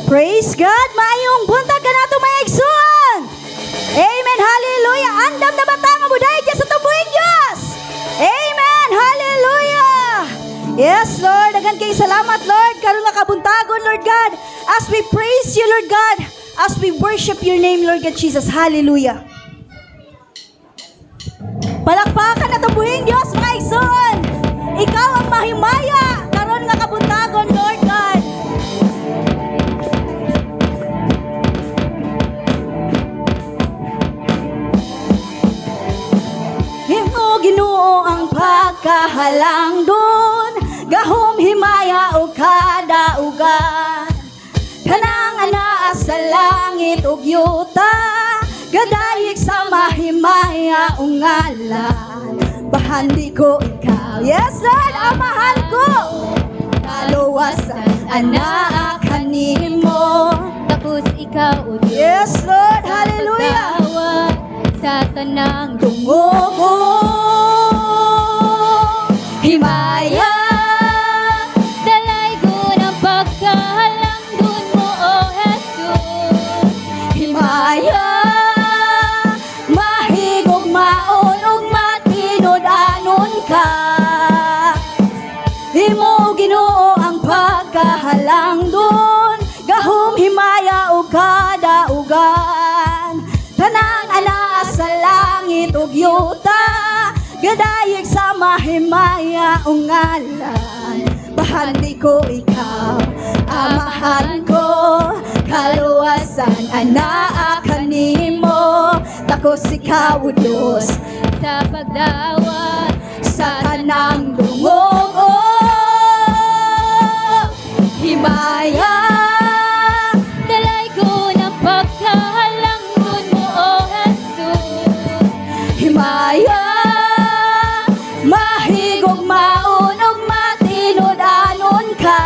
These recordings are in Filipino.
Praise God! Maayong buntag ka nato may igsoon! Amen! Hallelujah! Andam na bata nga buday dyan sa tubuing Diyos! Amen! Hallelujah! Yes, Lord. Dagan kay salamat, Lord. Karon nga kabuntagon, Lord God. As we praise you, Lord God. As we worship your name, Lord God Jesus. Hallelujah! Palakpakan na tubuing Diyos, mga igsoon! Ikaw ang mahimaya! Karon nga kabuntagon, Lord God. Himo Ginoo ang pagkahalang dun, gahom himaya o kadaugan. Kanang anaa sa langit ug yuta, gadayig sa mahimaya o ngalan. Bahandi ko ikaw, yes Lord, amahan ko. Kaluwasan, anak kanimo. Tapos ikaw o Diyos, Yes Lord, hallelujah. pagpatawad sa tanang Tumugo, himaya. dalay ko ng pagkahalang dun mo o Jesus. Himaya, mahigog maon ug matinod-anon ka. Himo Ginoo ang pagkahalang dun, gahom himaya ug kadaugan. Tanang anaa sa langit ug yuta, gadayig sa mahimaya ug ngalan. Bahandi ko ikaw, amahan ko. Kaluwasan, anaa kanimo. Takos ikaw, O Diyos, Sa pagdawat sa tanang dungo. Himaya, dalay ko ng pagkahalang dun mo o Jesus. himaya, mahigog maon ug matinod-anon ka.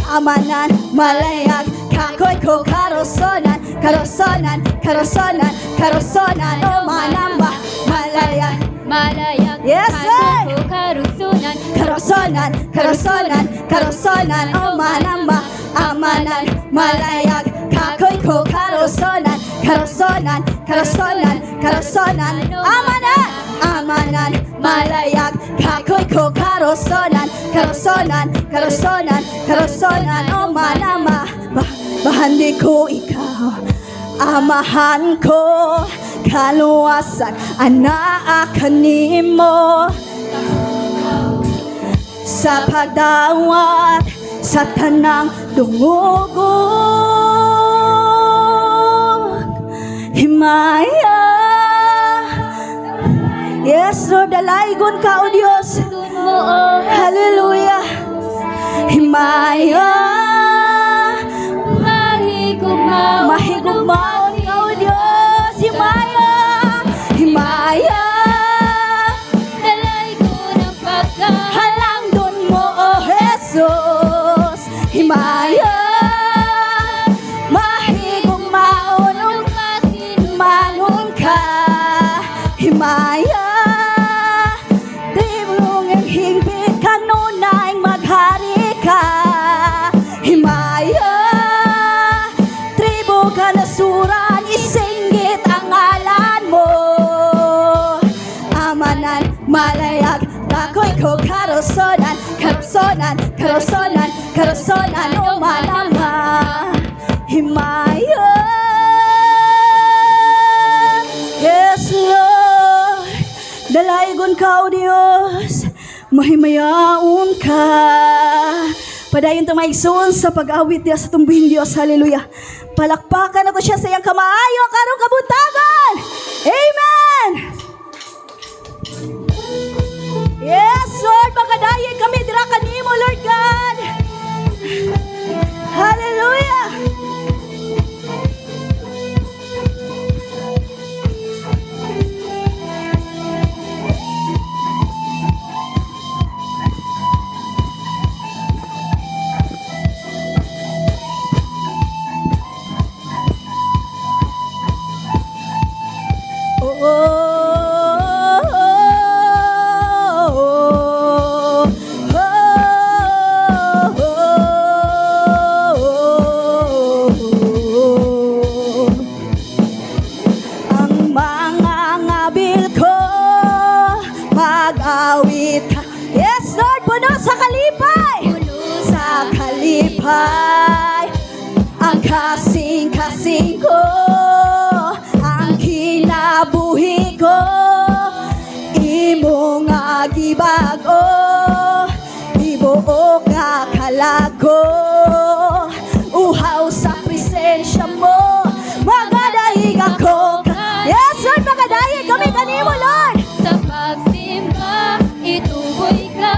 Amanan, malayag, kakoy ko karosonan, karosonan, karosonan, karosonan, o manamba, malayag, Malayag, Yes, Lord. ko karusunan, karosonan, karosonan, karosonan, o manamba, amanan, malayag, kakoy ko karosonan, karosonan, karosonan, karosonan, amanan, amanan, malayag, kakoy ko karosonan, karosonan, karosonan, karosonan, o manamba, bahandi ko ikaw, amahan ko. Kaluwasan, anaa kanimo. Sa pagdawat sa tanang dungugod, himaya. Yes Lord, dalaygon ka o Diyos. dun mo o Hallelujah. Himaya, mahigugmaw, mahigugmaon ka o Diyos. Himaya, himaya. dalay ko ng pagkahalang Halang dun mo, O Jesus. Himaya, mahigong maon ug manon ka. Himaya, tribong ang hingpit kanunay maghari ka. Himaya, tribo kanasuran, isinggit ang ngalan mo. Amanan, malayag, takoy ko karosonan, karosonan, karosonan, karosonan, o manama. Himaya, yes Lord, dalaygon ka o Diyos, mahimayaon ka. Padayon itong maigsoon sa pag-awit niya sa tumbuhin Diyos. Hallelujah. Palakpakan na to siya sa iyang kamaayo karong kabuntagon. Amen. Yes, Lord, magkadayin kami dira kanimo, Lord God. Hallelujah. Oh, oh, oh, oh, oh. kalipay. Ang kasing-kasing ko, ang kinabuhi ko, imo nga gibago, ibuok nga kalago. Uhaw sa presensya mo, magadaig ako. Yes, Lord, magadaig kami kanimo, Lord. Sa pagsimba, ituboy ka.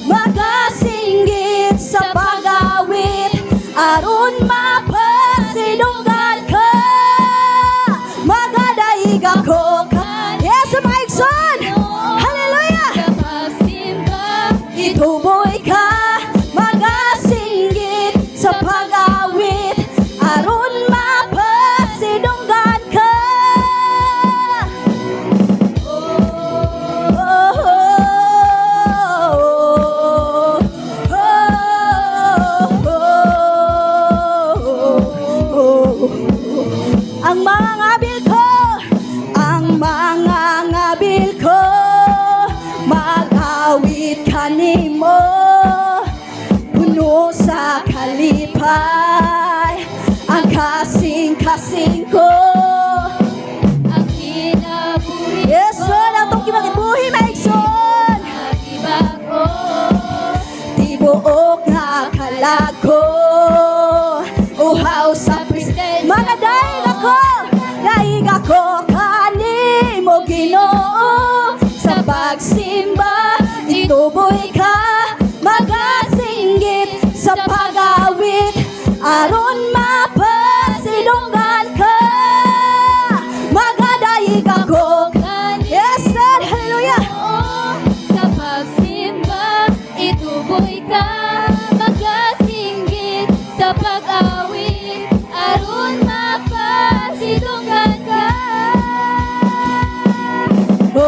Magasinggit sa pag-awit, aron mapasidunggan ka. Magadaig ako. Yes, maigsoon. Hallelujah. Sa pagsimba, Ituboy ka, magasinggit sa pag-awit, aron mapasidunggan ka. Ang mga ngabil ko, ang mga ngabil ko, mag-awit kanimo, puno sa kalipay. Ang kasing-kasing ko, ang kinabuhi yes, Lord, ang itong kimagibuhi, maigsoon. nagibago. Tibuok nga kalago, uhaw sa presensya. Mga daig ako kanimo, Ginoo. Sa pagsimba, ituboy ka, magasinggit sa pag-awit, aron mapasidunggan ka. Magadaig ako. Yes, Lord, hallelujah. Sa pagsimba, ituboy ka, magasinggit sa pag-awit, aron mapasidunggan ka. Oh,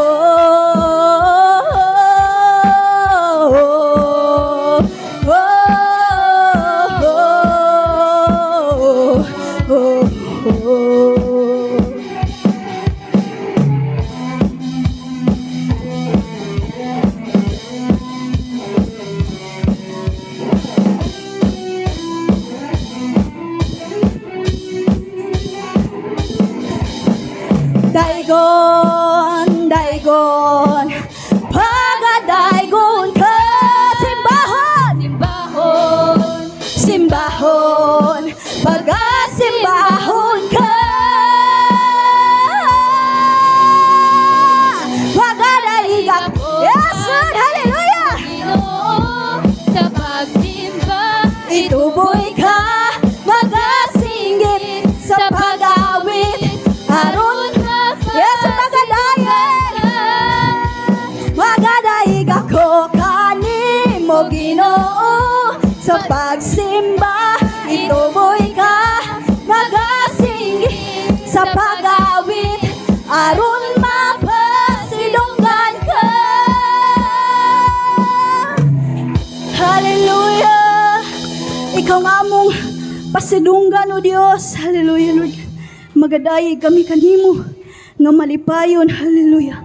oh, oh, oh, oh, oh. Daigon, daigon, pagadaigon ka. Simbahon, Simbahon, simbahon, pagasimbahon ka. Pagadaigan, yes, Lord, hallelujah. Ginoo. Sa pagsimba, Ituboy ka, magasinggit sa pag-awit, aron yes, magadaig. Magadaig ako kanimo, Ginoo. Sa pagsimba, ituboy ka, magasinggit sa pag-awit, aron mapasidunggan ka. Hallelujah. Ikaw nga mong pasidunggan, O Diyos. Hallelujah, Lord. Magadaig kami kanimo nga malipayon. Hallelujah.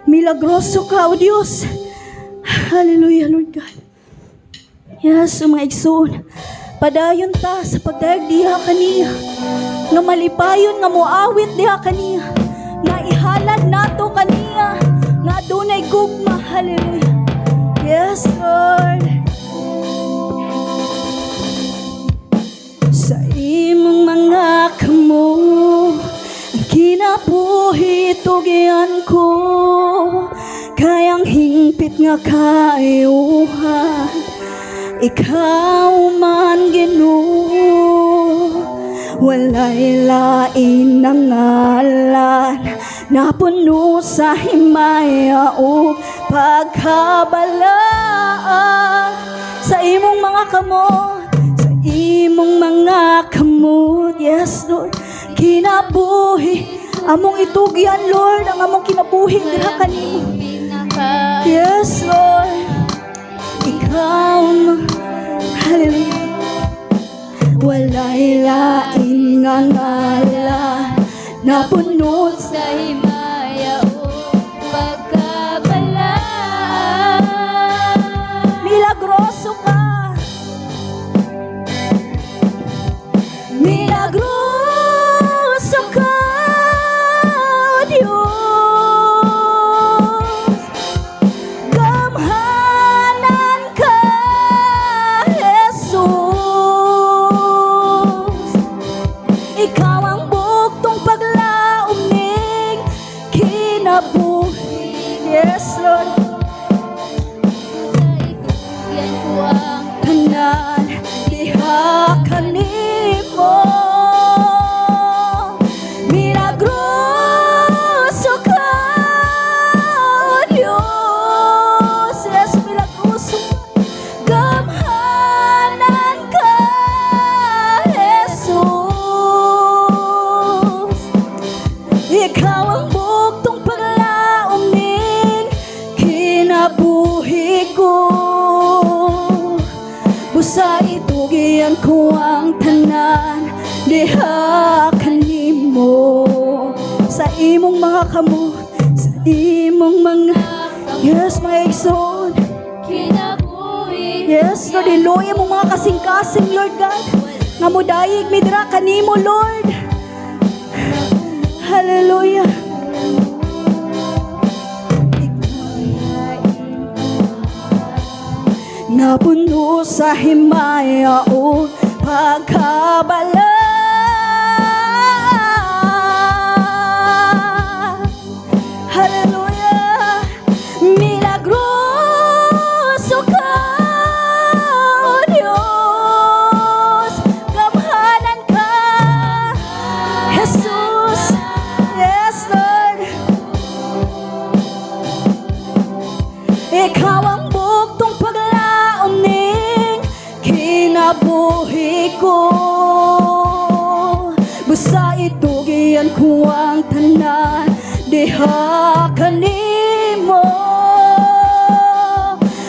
Milagroso ka, O Diyos. Hallelujah, Lord God. Yes, mga igsoon, padayon ta sa pagdayag diha kaniya, nga malipayon, nga muawit diha kaniya, nga ihalad nato kaniya, nga dunay gugma. Hallelujah. Yes, Lord. Sa imong mga kamo, ang kinabuhi tugian ko, kayang hingpit nga kaayuhan, ikaw man Ginoo. Walay lain na ngalan, napuno sa himaya o pagkabalaan. Sa imong mga kamot, sa imong mga kamot, yes Lord, kinabuhi, among itugyan Lord, ang among kinabuhi dira kanimo. Yes Lord, ikaw hallelujah. Walay lain nga ngalan, napuno sa himaya o pagkabalaan. milagroso ka. ko ang tanan diha kanimo sa imong mga kamot, sa imong mga yes mga igsoon. Kinabuhi Yes, Lord, iloy mo mga kasing-kasing, Lord God. Nga mo dayig midra kanimo, Lord. Hallelujah. Napuno sa himaya o pagkabala. Hallelujah. Milagroso ka, O Diyos. Gamhanan ka, Jesus. Yes, Lord. Ikaw ang buktong paglaom ning kinabuhi ko. Basta itugian ko ang tanan diha kanimo.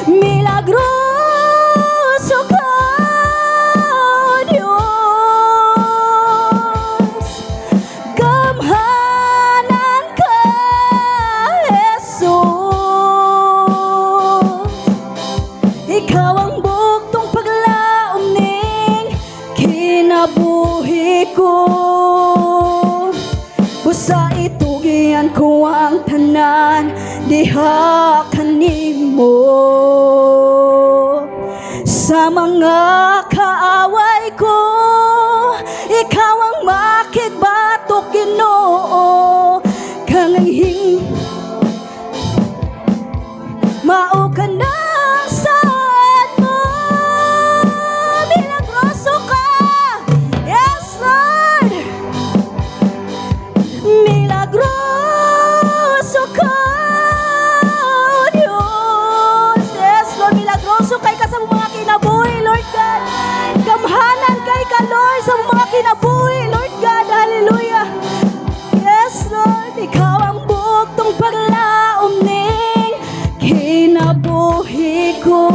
Milagroso ka, O Diyos. Gamhanan ka, Jesus. Ikaw ang buktong paglaom ning kinabuhi ko. Busa itugian ko ang tanan diha kanimo. Sa mga kaaway ko, ikaw ang makigbatok, Ginoo. Kanganghing mao ka na saan mo. Milagroso ka, yes Lord. Milagroso ka, O Diyos. Yes Lord, milagroso kay ka sa mga kinabuhi, Lord God. Gamhanan kay ka, Lord, sa mga kinabuhi, Lord God. Hallelujah. Yes Lord, ikaw ang buktong paglaom ning kinabuhi ko.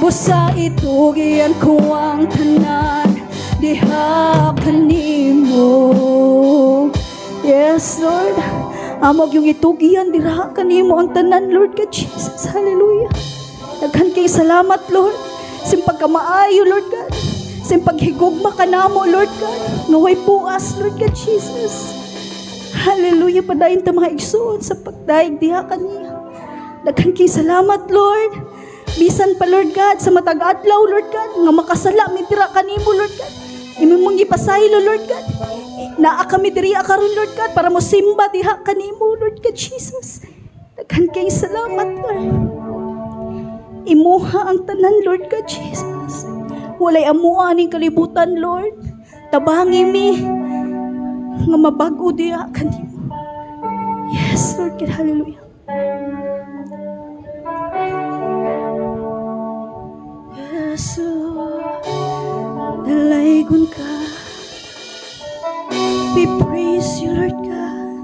Busa itugian ko ang tanan diha kanimo. Yes Lord, amog yung itugian diha kanimo ang tanan, Lord God Jesus. Hallelujah. Daghan kay salamat, Lord, simpag kamaayo, Lord God, simpag higugma ka namo, Lord God, naway puas, Lord God Jesus. Hallelujah. Padayon ta mga igsoon sa pagdaig diha kaniya. Daghan kay salamat, Lord. Bisan pa, Lord God, sa matag adlaw, Lord God, nga makasala mi dira kanimo, Lord God. Imong gipasaylo, Lord God. Naa kami diri karon, Lord God, para mo simba diha kanimo, Lord God Jesus. Daghan kay salamat, Lord. Imuha ang tanan, Lord God Jesus. Walay amuan ning kalibutan, Lord. Tabangi mi nga mabago diha kanimo. Yes, Lord God. Hallelujah. Yes, Lord. Dalaygon ka. We praise you, Lord God.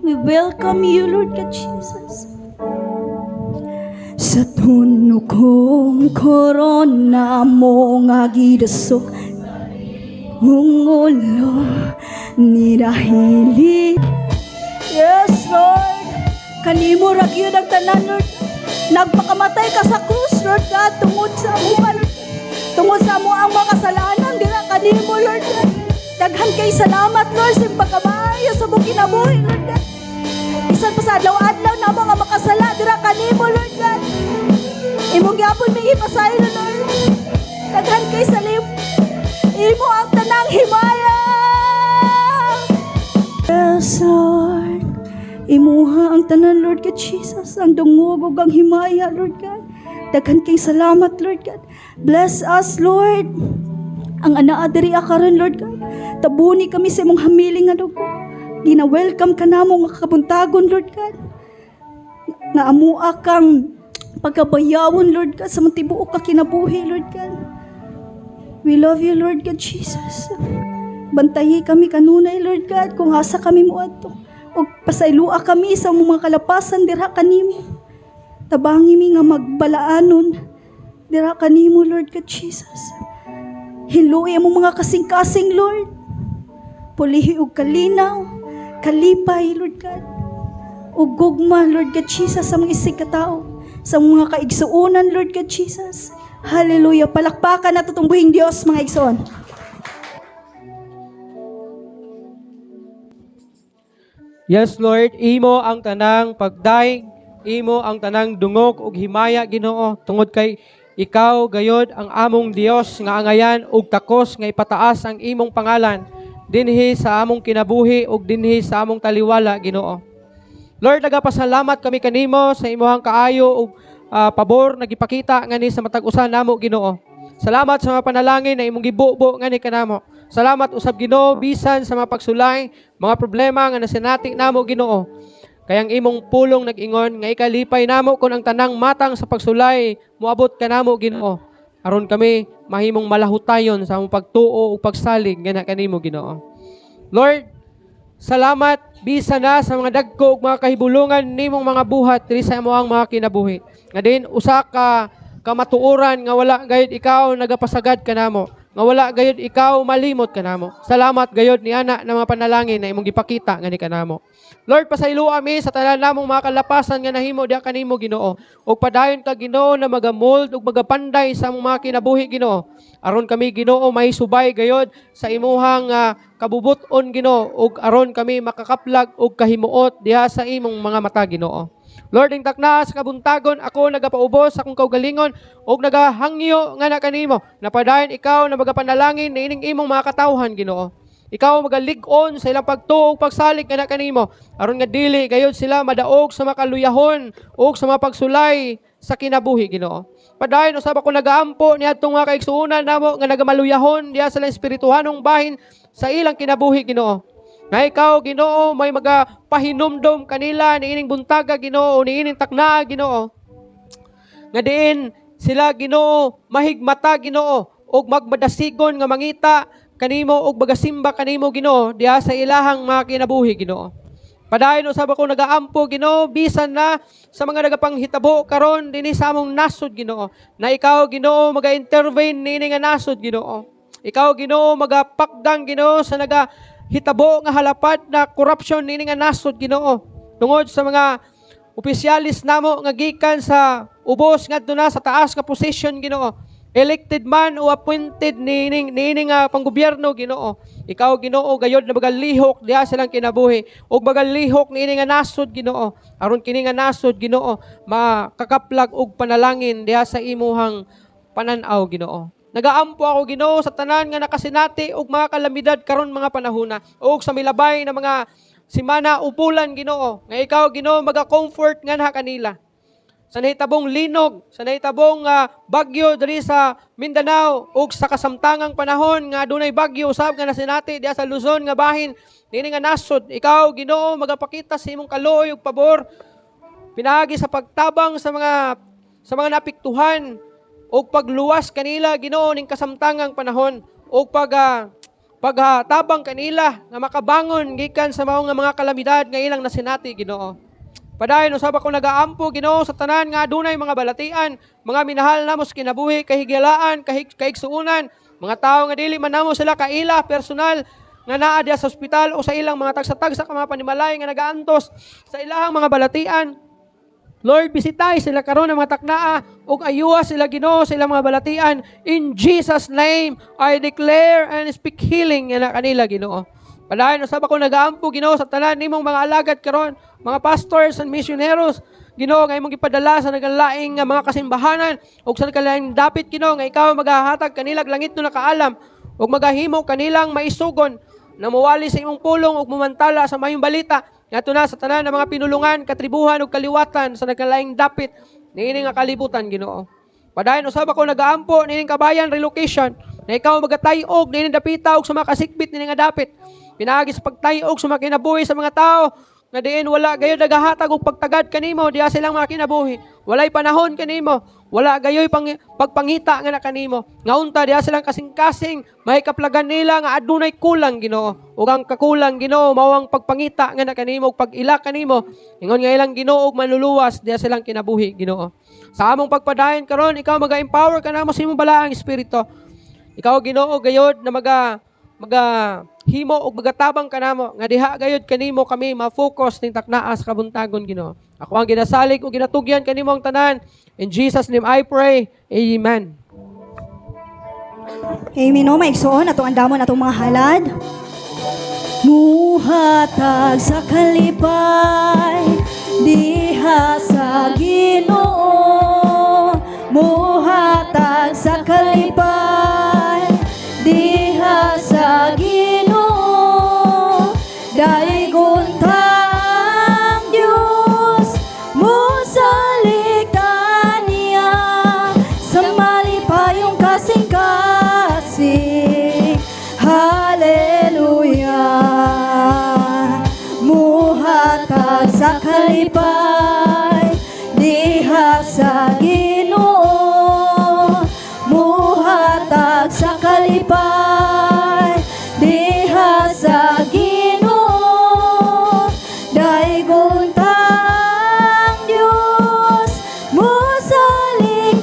We welcome you, Lord God Jesus. Sa tuno kong korona mo nga gidasok mungulo nirahili. Yes, Lord. Kanimo ra gyud ang tanan, Lord. Nagpakamatay ka sa krus, Lord God, tungod sa amo, Lord. Tungod sa amo ang mga kasalanan dira kanimo, Lord God. Daghan kay salamat, Lord, sa pagkamaayo sa mong kinabuhi, Lord God. Bisan pa sa adlaw-adlaw na mga makasala dira kanimo, Lord God. Imong gyapon mi ipasaylo, Lord. Daghan kay salim. Imo ang tanang himaya. Yes, Lord. Imuha ang tanan, Lord God Jesus. Ang dungog ug ang himaya, Lord God. Daghan kay salamat, Lord God. Bless us, Lord. Ang anaa diri karon, Lord God. Tabuni kami sa imong hamiling nga dugo. Gina-welcome ka namo nga kabuntagon, Lord God. Nga amua kang pagkabayawon, Lord God, sa mga tibuok ka kinabuhi, Lord God. We love you, Lord God Jesus. Bantayi kami kanunay, Lord God, kung asa kami muadto. O pasaylua kami sa mga kalapasan dirha kanimo. Tabangi mi nga magbalaanon dira kanimo, Lord God Jesus. Hiluya mo mga kasing-kasing, Lord. Pulihi og kalinaw, kalipay, Lord God. Ug gugma, Lord God Jesus, sa mga isig katao, sa mga kaigsuunan, Lord God Jesus. Hallelujah. Palakpakan na itong buhing Diyos, mga igsoon. Yes, Lord, imo ang tanang pagdaig, imo ang tanang dungog ug himaya, Ginoo, tungod kay ikaw gayod ang among Dios nga angayan ug takos nga ipataas ang imong pangalan dinhi sa among kinabuhi ug dinhi sa among taliwala, Ginoo. Lord, nagapasalamat kami kanimo sa imong kaayo ug pabor nagipakita ngani sa matag usa namo, Ginoo. Salamat sa mga panalangin na imong gibubo ngani kanamo. Salamat usab, Ginoo, bisan sa mga pagsulay, mga problema nga nasinati namo, Ginoo. Kayang imong pulong nag-ingon nga ikalipay namo kon ang tanang matang sa pagsulay moabot kanamo, Ginoo. Aron kami mahimong malahutayon sa among pagtuo ug pagsalig ngana kanimo, Ginoo. Lord, salamat bisan na sa mga dagko ug mga kahibulungan nimong mga buhat diri sa among mga kinabuhi. Nga din usa ka kamatuoran nga wala gayud ikaw nagapasagad kanamo. Nga wala gayud ikaw malimot kanamo. Salamat gayud ni ana ng mga panalangin na imong gipakita ngani kanamo. Lord, pasaylo ami sa tanan namong mga kalapasan nga nahimo diha kanimo, Ginoo. Ug padayon ka, Ginoo, na magamold ug magapanday sa among mga kinabuhi, Ginoo. Aron kami, Ginoo, may subay gayud sa imuhang kabubuton, Ginoo, ug aron kami makakaplag ug kahimuot diha sa imong mga mata, Ginoo. Lord, ing takna sa kabuntagon, ako nagapaubos sa akong kaugalingon ug nagahangyo nga na kanimo. Napadayon ikaw na magapanalangin na ining imong mga katawhan, Ginoo. Ikaw magalig-on sa ilang pagtuo ug pagsalig nga na kanimo. Aron nga dili gayud sila madaog sa makaluyahon ug sa mga pagsulay sa kinabuhi, Ginoo. Padayon usab ako nagaampo niadtong mga kaigsuonan namo nga nagamaluyahon diha sa espirituhanong bahin sa ilang kinabuhi, Ginoo. Na ikaw, Ginoo, may magapahinumdom kanila ni ining buntaga, Ginoo, ni ining takna, Ginoo. Nga diin sila, Ginoo, mahigmata, Ginoo, ug magmadasigon nga mangita kanimo ug magasimba kanimo, Ginoo, diha sa ilahang mga kinabuhi, Ginoo. Padayon usab ako nagaampo, Ginoo, bisan na sa mga nagapanghitabo karon dinhi sa among nasod, Ginoo. Na ikaw, Ginoo, maga-intervene ni nga nasod, Ginoo. Ikaw, Ginoo, magapakgang, Ginoo, sa hitabo nga halapad na corruption nini nga nasod, Ginoo. Tungod sa mga opisyalis namo nga gikan sa ubos ngadto na sa taas nga position, Ginoo. Elected man o appointed nini nga panggobyerno, Ginoo. Ikaw, Ginoo, gayod na bagalihok diha silang kinabuhi ug bagalihok nini nga nasod, Ginoo. Aron kini nga nasod, Ginoo, makakaplag og panalangin diha sa imuhang pananaw, Ginoo. Nagaampo ako, Ginoo, sa tanan nga nakasinati og mga kalamidad karon mga panahona ug sa milabay na mga simana upulan, Ginoo. Nga ikaw, Ginoo, maga-comfort nga na kanila. Sa nahitabong linog, sa nahitabong bagyo diri sa Mindanao ug sa kasamtangang panahon nga adunay bagyo usab nga nasinati diha sa Luzon nga bahin nini nga nasod. Ikaw, Ginoo, magapakita sa imong kaluoy ug pabor pinaagi sa pagtabang sa mga napiktuhan o pagluwas kanila, Ginoo, ning kasamtangang panahon o pagtabang kanila nga makabangon gikan sa mga kalamidad nga ilang nasinati, Ginoo. Padayon usab ako nagaampo, Ginoo, sa tanan nga adunay mga balatian, mga minahal namo sa kinabuhi, kahigilaan, kaigsuunan, mga tao nga dili man namo sila kaila personal nga naa diha sa ospital o sa ilang mga tagsa-tagsa ka mga panimalay nga nagaantos sa ilahang mga balatian. Lord, bisitay sila karon ng mga taknaa ug ayuha sila, Ginoo, sa ilang mga balatian. In Jesus' name, I declare and speak healing na kanila, Ginoo. Padayon usab ako nagaampo, Ginoo, sa tanan nimong mga alagad karon, mga pastors and missioneros, Ginoo, nga imong gipadala sa nagalaing mga kasimbahanan ug sa nagalaing dapit, Ginoo, nga ikaw magahatag kanila langit no nakaalam ug magahimo kanilang maisugon na mawali sa imong pulong ug mumantala sa mayong balita. Yato na sa tanan ng mga pinulungan, katribuhan ug kaliwatan sa nagkalaing dapit niini nga kalibutan, Ginoo. Padayon usab ako nagaampo nining kabayan relocation na ikaw magatayog nining dapita ug sa mga kasikbit nining nga dapit. Pinaagi sa pagtayog sa mga kinabuhi sa mga tao nga diin wala gayo nagahatag og pagtagad kanimo diha silang mga kinabuhi. Walay panahon kanimo. Wala gayoy pagpangita nga na kanimo. Nga unta diha silang kasing-kasing may kaplagan nila nga adunay kulang Ginoo. Ug ang kakulang Ginoo mao ang pagpangita nga na kanimo ug pag-ila kanimo. Ingon nga ilang Ginoo ug manluluwas diha silang kinabuhi Ginoo. Sa among pagpadayon karon ikaw maga-empower ka namo sa imong balaang espiritu. Ikaw Ginoo gayod na himo og magatabang kanamo nga diha gayud kanimo kami ma-focus ning taknaa sa kabuntagon Ginoo. Ako ang ginasalig ug ginatugyan kanimo ang tanan. In Jesus name I pray. Amen. Amen. No, maigsoon atong andamon atong mga halad. Muhatag sa kalipay diha sa Ginoo. Muhatag sa kalipay diha sa Ginoo. Daigon ta ang Dios musaligtan niya sa malipayong kasing-kasing. Hallelujah. Muhatag sa kalipay diha sa Ginoo. Muhatag sa kalipay diha sa Ginoo. Daigon ta ang Dios musaligtan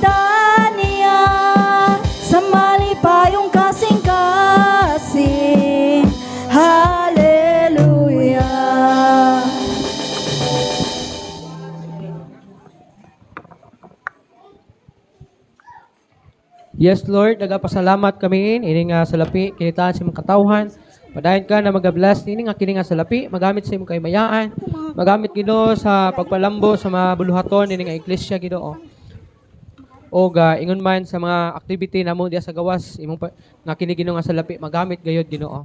niya sa malipayong kasing-kasing. Hallelujah. Yes, Lord, nagapasalamat kami ini nga salapi kinitaan sa imong katawhan. Padayon ka na mag-bless ini nga kini nga salapi magamit sa imong kaymayaan. Magamit Ginoo sa pagpalambo sa mga buluhaton ini nga iglesia Ginoo. O ingon man sa mga activity namo diya sa gawas imong nga kini Ginoo nga salapi magamit gayud Ginoo.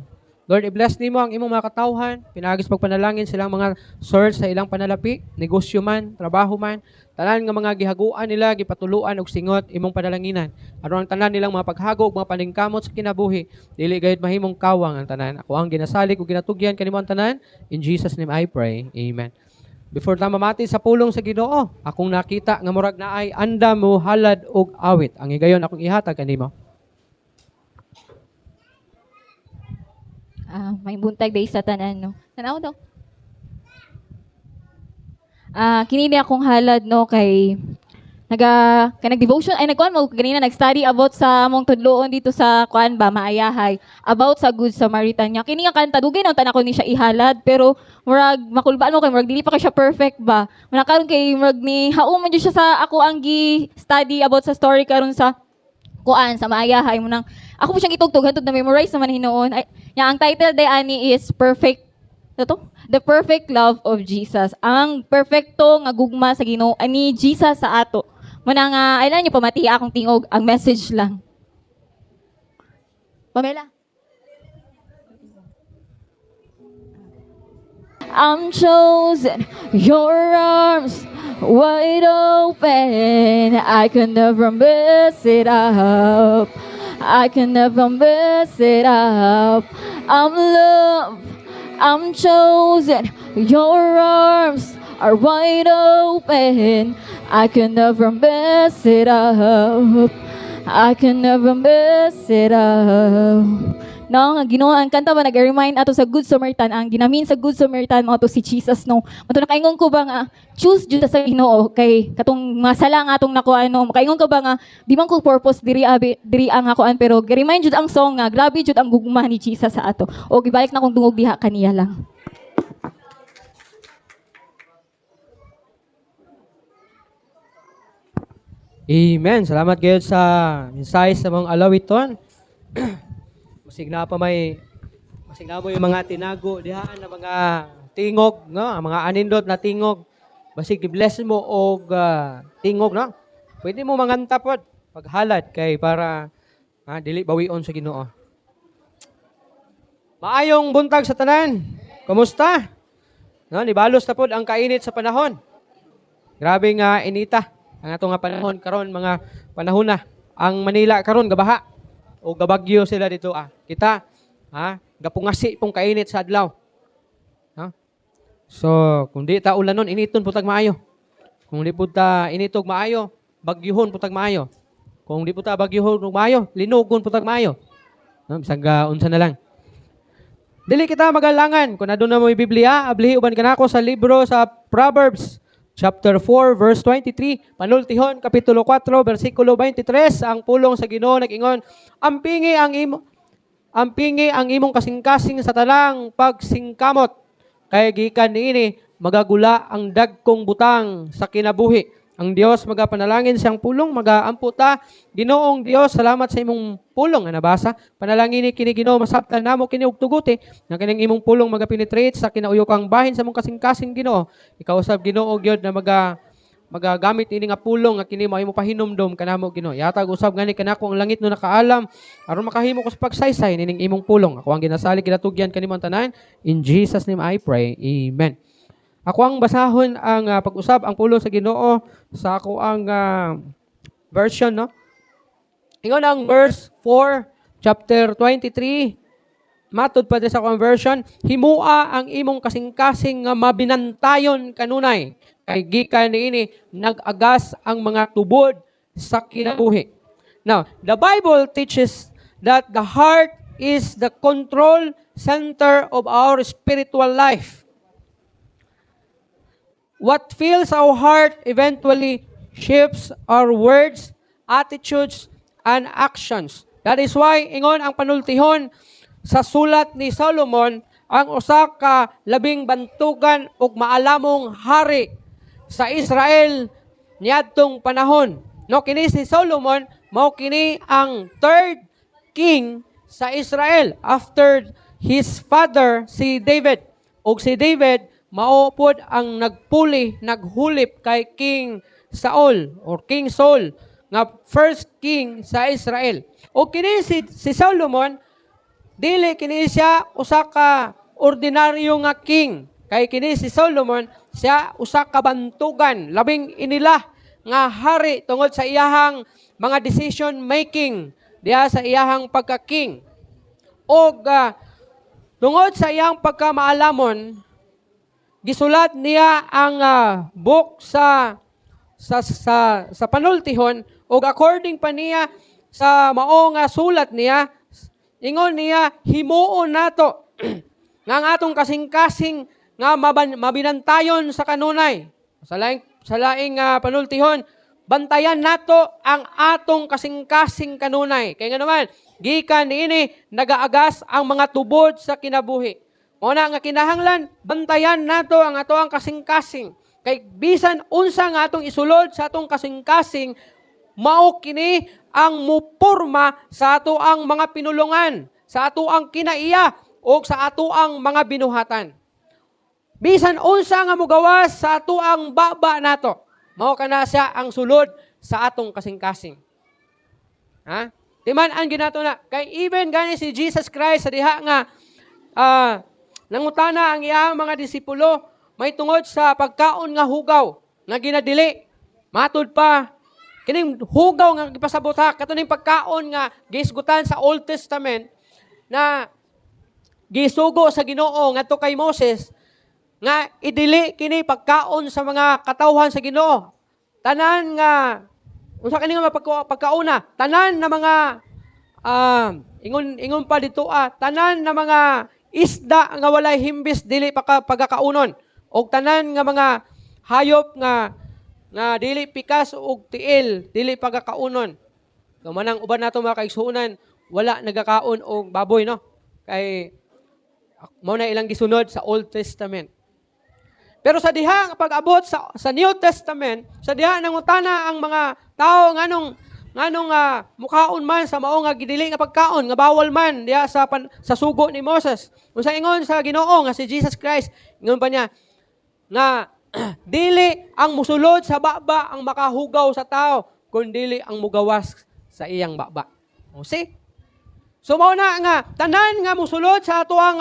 Lord, i-bless nimo ang imong mga katawhan. Pinagis pagpanalangin silang mga source sa ilang panalapi, negosyo man, trabaho man, tanan nga mga gihaguan nila, gipatuluan og singot imong panalanginan. Aron ang tanan nilang mga paghagog, mga paningkamot sa kinabuhi, dili gayud mahimong kawang ang tanan. Ako ang ginasalig ug ginatugyan kanimo ang tanan. In Jesus name I pray. Amen. Before ta mamati sa pulong sa Ginoo, akong nakita nga murag naay anda mo halad og awit. Ang higayon akong ihatag kanimo. May buntag day sa tanan, no? Tanaw daw. Kinili akong halad, no, kay nag-devotion, ay nagkuhan mo, ganina, nag-study about sa among tudloon dito sa, kuan ba, Maayahay, about sa Good Samaritan niya. Kini nga kanta, dugay na tanan ko ni siya ihalad, pero murag, makulbaan mo kay, murag, dili pa kay siya perfect ba? Manakaroon kay, murag ni, hauman dyan siya sa ako ang gi-study about sa story karon sa kuan sa Maayahay mo nang ako po siyang itugtog hantod na memorize naman hinoon ay ang title day ani is perfect to The Perfect Love of Jesus, ang perfecto nga gugma sa Ginoo ani Jesus sa ato mo na nga ay lang niyo pamati akong tingog ang message lang Pamela. I'm chosen, your arms wide open. I can never mess it up. I can never mess it up. I'm loved, I'm chosen. Your arms are wide open. I can never mess it up. I can never mess it up. No, nga Ginoo ang kanta ba nag-remind ato sa Good Samaritan, ang ginamin sa Good Samaritan mo ato si Jesus no. Mato nakaingon ko ba nga choose jud sa Ginoo kay katong mga sala nga atong nakuha no. Makaingon ka ba nga di man ko purpose diri ang akoan pero remind jud ang song nga grabe jud ang gugma ni Jesus sa ato. O gibalik na kong dungog diha kaniya lang. Amen. Salamat kayo sa mensahe sa mga alawiton. Masig na mo yung mga tinago dihaan na mga tingog, no? Ang mga anindot na tingog. Basig i-bless mo og tingog, no? Pwede mo manganta pod paghalad kay para dili bawion sa Ginoo. Maayong buntag sa tanan. Kumusta? No, nibalos na pod ang kainit sa panahon. Grabe nga inita. Ang ato nga panahon karon mga panahon na. Ang Manila karon gabaha o gabagyo sila dito Kita gapungasi pong kainit sa adlaw. So, kung di ta ulanon, initon putag maayo. Kung di po ta initog maayo, bagyuhon putag maayo. Kung di po ta bagyuhon maayo, linugon putag maayo. No, bisag unsa na lang. Dili kita magalangan kung aduna mo Biblia, ablihi uban kanako sa libro sa Proverbs chapter 4 verse 23, panultihon kapitulo 4 bersikulo 23, ang pulong sa Ginoo nag-ingon, ampingi ang imong kasing-kasing sa tanang pagsingkamot, kay gikan niini magagula ang dagkong butang sa kinabuhi. Ang Dios magapanalangin siyang pulong, magaamputa. Ginoong Dios, salamat sa imong pulong nga nabasa. Panalangin ni kini Ginoo masabtan namo kini og tuguti nga kining imong pulong magapenetrate sa kinauyokang bahin sa imong kasing-kasing Ginoo. Ikaw usab Ginoo gyud na magagamit ini nga pulong nga kini mao pahinumdom kanamo Ginoo. Yatag usab gani kanako ang langit no nakaalam aron makahimo ko sa pagsaysay nining imong pulong. Ako ang ginasalig kinatugyan kanimo ang tanan. In Jesus name I pray. Amen. Ako ang basahon ang pag-usab ang pulong sa Ginoo sa ako ang version, no? Ingon ang verse 4, chapter 23, matod pa sa akong version, himua ang imong kasing-kasing nga mabinantayon kanunay, kay gikan niini nag-agas ang mga tubod sa kinabuhi. Now, the Bible teaches that the heart is the control center of our spiritual life. What fills our heart eventually shapes our words, attitudes, and actions. That is why, ingon ang panultihon sa sulat ni Solomon, ang usa ka labing bantugan ug maalamong hari sa Israel niadtong panahon. No, kini si Solomon, mao kini ang third king sa Israel after his father si David. Ug si David mao pod ang naghulip kay King Saul or King Saul nga first king sa Israel. O kini si Solomon dili kini siya usa ka ordinaryo nga king. Kay kini si Solomon siya usa ka bantugan, labing inilah nga hari tungod sa iyahang mga decision making diha sa iyahang pagka-king. O tungod sa iyang pagkamaalamon, gisulat niya ang book sa panultihon ug according pa niya sa mao nga sulat niya, ingon niya himuon nato nga ang atong kasing-kasing nga mabinantayon sa kanunay. Sa laing panultihon, bantayan nato ang atong kasing-kasing kanunay. Kay nga naman, gikan niini nagaagas ang mga tubod sa kinabuhi. Una nga kinahanglan, bantayan nato ang ato ang kasing-kasing. Kay bisan unsa nga atong isulod sa atong kasing-kasing, mao kini ang muporma sa ato ang mga pinulungan, sa ato ang kinaiya, o sa ato ang mga binuhatan. Bisan unsa nga mogawas sa ato ang baba nato, mao kana siya ang sulod sa atong kasing-kasing. Ha? Timan-an ginato na. Kay even gani si Jesus Christ sa diha nga nangutana ang iyang mga disipulo, may tungod sa pagkaon nga hugaw, nga ginadili. Matod pa, kining hugaw nga gipasabot ha, katuning pagkaon nga gisgutan sa Old Testament, na gisugo sa Ginoo ngadto kay Moses, nga idili kini pagkaon sa mga katawhan sa Ginoo. Tanan nga, unsa kini nga pagkauna, tanan na mga, ingon pa dito tanan na mga isda nga walay himbis dili pagkakaunon og tanan nga mga hayop nga dili pikas og tiil dili pagkakaunon. Kamanang uban nato mga kaigsuonan wala nagakaon og baboy, no, kay mao na ilang gisunod sa Old Testament. Pero sa diha pag-abot sa New Testament, sa diha nangutana ang mga tao nganong mukhaon man sa mao nga gidili nga pagkaon nga bawal man diha sa sugo ni Moses. Unsa ingon sa Ginoo nga si Jesus Christ, ingon pa niya nga dili ang musulod sa baba ang makahugaw sa tao, kundi ang mugawas sa iyang baba. O see? So mao na nga tanan nga musulod sa ato ang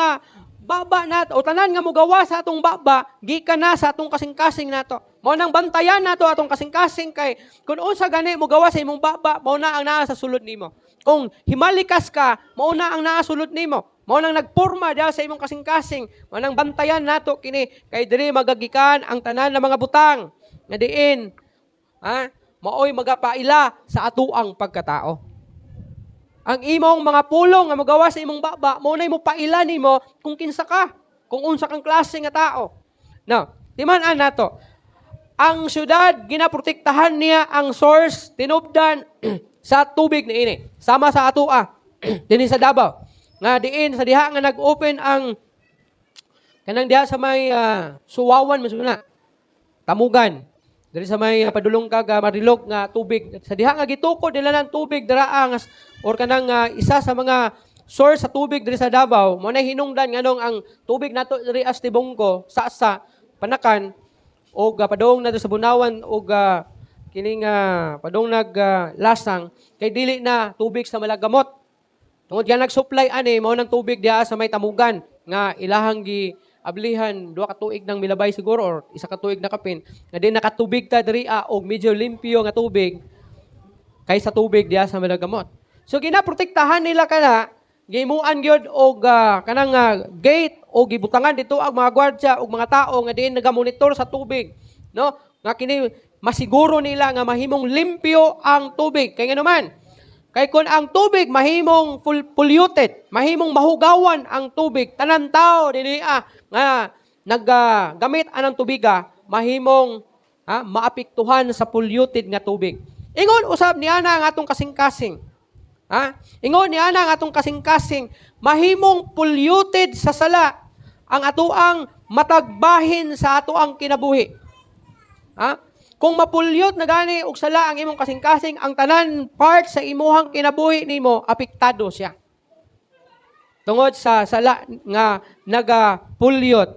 baba nato o tanan nga mugawas sa atong baba gikan na sa atong kasing-kasing nato. Mao nang bantayan nato atong kasing-kasing kay kun unsa gani mugawas sa imong baba, mao na ang naa sa sulod nimo. Kung himalikas ka, mao na ang naa sulod nimo. Mao nang nagporma diha sa imong kasing-kasing, mao nang bantayan nato kini kay diri magagikan ang tanan ng mga butang nga diin maoy magapaila sa atuang pagkatao. Ang imong mga pulong nga magawa sa imong baba, mao nay mo paila nimo kung kinsa ka, kung unsa kang klase nga tao. Now, timan-an nato. Ang syudad ginaprotektahan niya ang source tinubdan sa tubig niini. Sama sa atua dinhi sa Davao. Nga diin sa diha nga nag-open ang kanang diha sa may Suwawan masuna. Tamugan. Diri sa may padulong kag Marilog nga tubig. Sa diha nga gitukod nila ng tubig dira or kanang isa sa mga source sa tubig diri sa Davao, mo na hinungdan nganong ang tubig nato diri as Tibungko sa Panakan o padung na sa Bunawan o kining padung lasang kay dili na tubig sa Malagamot. Tungod nga nag-supply ani mao nang tubig diha sa may Tamugan nga ilahang ablihan 2 ka tuig nang milabay siguro or 1 ka tuig na kapin nga din nakatubig ta diri og medyo limpyo nga tubig kaysa tubig diha sa Malagamot. So ginaprotektahan nila kana gimuan gyud og kanang gate o gibutangan dito ang mga gwardiya og mga tao nga diin nagamonitor sa tubig, no? Nga kini masiguro nila nga mahimong limpyo ang tubig. Kay nganuman, kay kun ang tubig mahimong polluted, mahimong mahugawan ang tubig, tanan tao dinhi nga naggamit anang tubiga, mahimong maapektuhan sa polluted nga tubig. Ingon usab niya na ang atong kasing-kasing. Ingon niya na ang atong kasing-kasing, mahimong polluted sa sala ang atuang matagbahin sa atuang kinabuhi. Kung mapulyot na gani og sala ang imong kasing-kasing, ang tanan part sa imuhang kinabuhi nimo apektado siya. Tungod sa sala nga nagapulyot,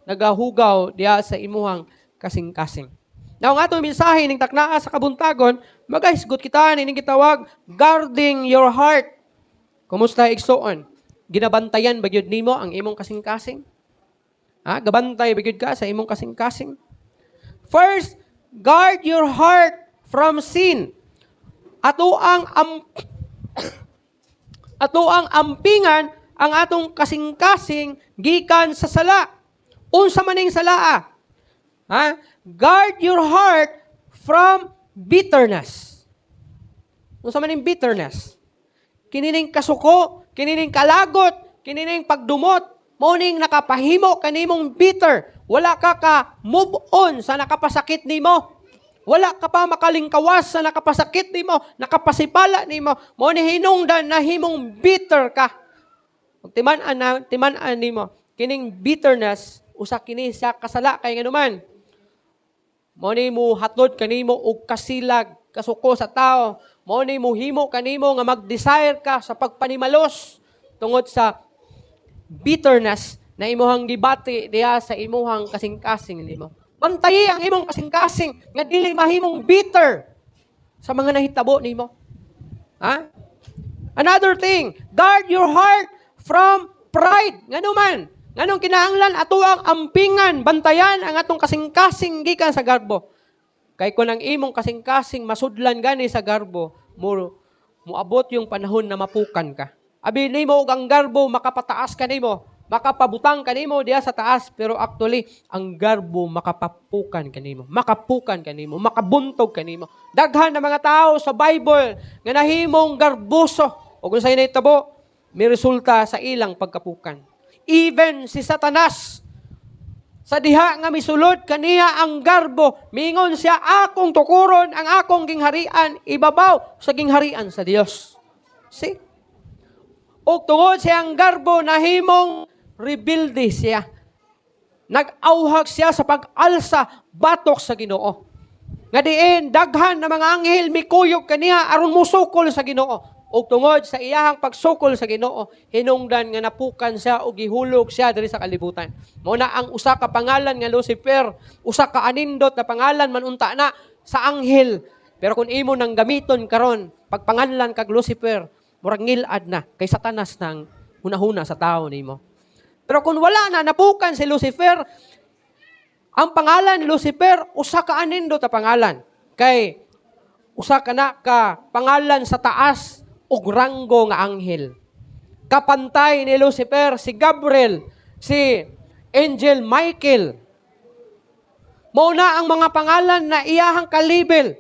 nagahugaw diha sa imuhang kasing-kasing. Now, ang atong mensahe ning taknaa sa kabuntagon, magahisgot kita ning gitawag guarding your heart. Kumusta igsoon? Ginabantayan ba gyud nimo ang imong kasing-kasing? Gabantay ba gyud ka sa imong kasing-kasing? First, guard your heart from sin. Ato ang ampingan ang atong kasing-kasing gikan sa sala. Unsa maning sala? Guard your heart from bitterness. Unsa maning bitterness? Kinining kasuko, kinining kalagot, kinining pagdumot, morning nakapahimo kanimong bitter. Wala ka move on sa nakapasakit nimo. Wala ka pa makalingkawas sa nakapasakit nimo, nakapasipala nimo. Mo ni hinungdan na himong bitter ka. Timan-an nimo. Kining bitterness usa kini sa kasala kay nganuman. Mo ni mo hatod kanimo og kasilag, kasuko sa tao. Mo ni mo himo kanimo nga mag-desire ka sa pagpanimalos tungod sa bitterness na imuhang gibati diha sa imuhang kasing-kasing nimo. Bantayi ang imong kasing-kasing nga dili mahimong bitter sa mga nahitabo nimo. Another thing, guard your heart from pride. Nganuman, nganong kinahanglan ato ang ampingan, bantayan ang atong kasing-kasing gikan sa garbo. Kay kung ang imong kasing-kasing masudlan gani sa garbo, moabot yung panahon na mapukan ka. Abi nimo og ang garbo makapataas ka nimo, makapabutang ka nimo diha sa taas, pero actually ang garbo makapapukan ka nimo, makabuntog ka nimo. Daghan na mga tao sa Bible nga nahimong garboso ug kung say nahitabo, may resulta sa ilang pagkapukan. Even si Satanas, sa diha nga misulod kaniya ang garbo, mingon siya, akong tukuron ang akong gingharian, ibabaw sa gingharian sa Dios. See? O tungod siyang garbo, nahimong rebuilde siya. Nag-auhag siya sa pag-alsa, batok sa Ginoo. Nga diin, daghan na mga anghel, mikuyog kaniya, aron musukol sa Ginoo. O tungod sa iyahang pagsukol sa Ginoo, hinungdan nga napukan siya o gihulog siya diri sa kalibutan. Muna ang usa ka pangalan nga Lucifer, usa ka anindot na pangalan manunta na sa anghel. Pero kung imo nang gamiton karon, pagpangalan kag Lucifer, murag ngilad na kay Satanas nang hunahuna sa tao nimo. Pero kung wala na napukan si Lucifer, ang pangalan Lucifer usa ka anindot na pangalan. Kay usa ka na ka pangalan sa taas ug ranggo nga anghel. kapantay ni Lucifer, si Gabriel, si Angel Michael. Mauna ang mga pangalan na iyahang kalibel.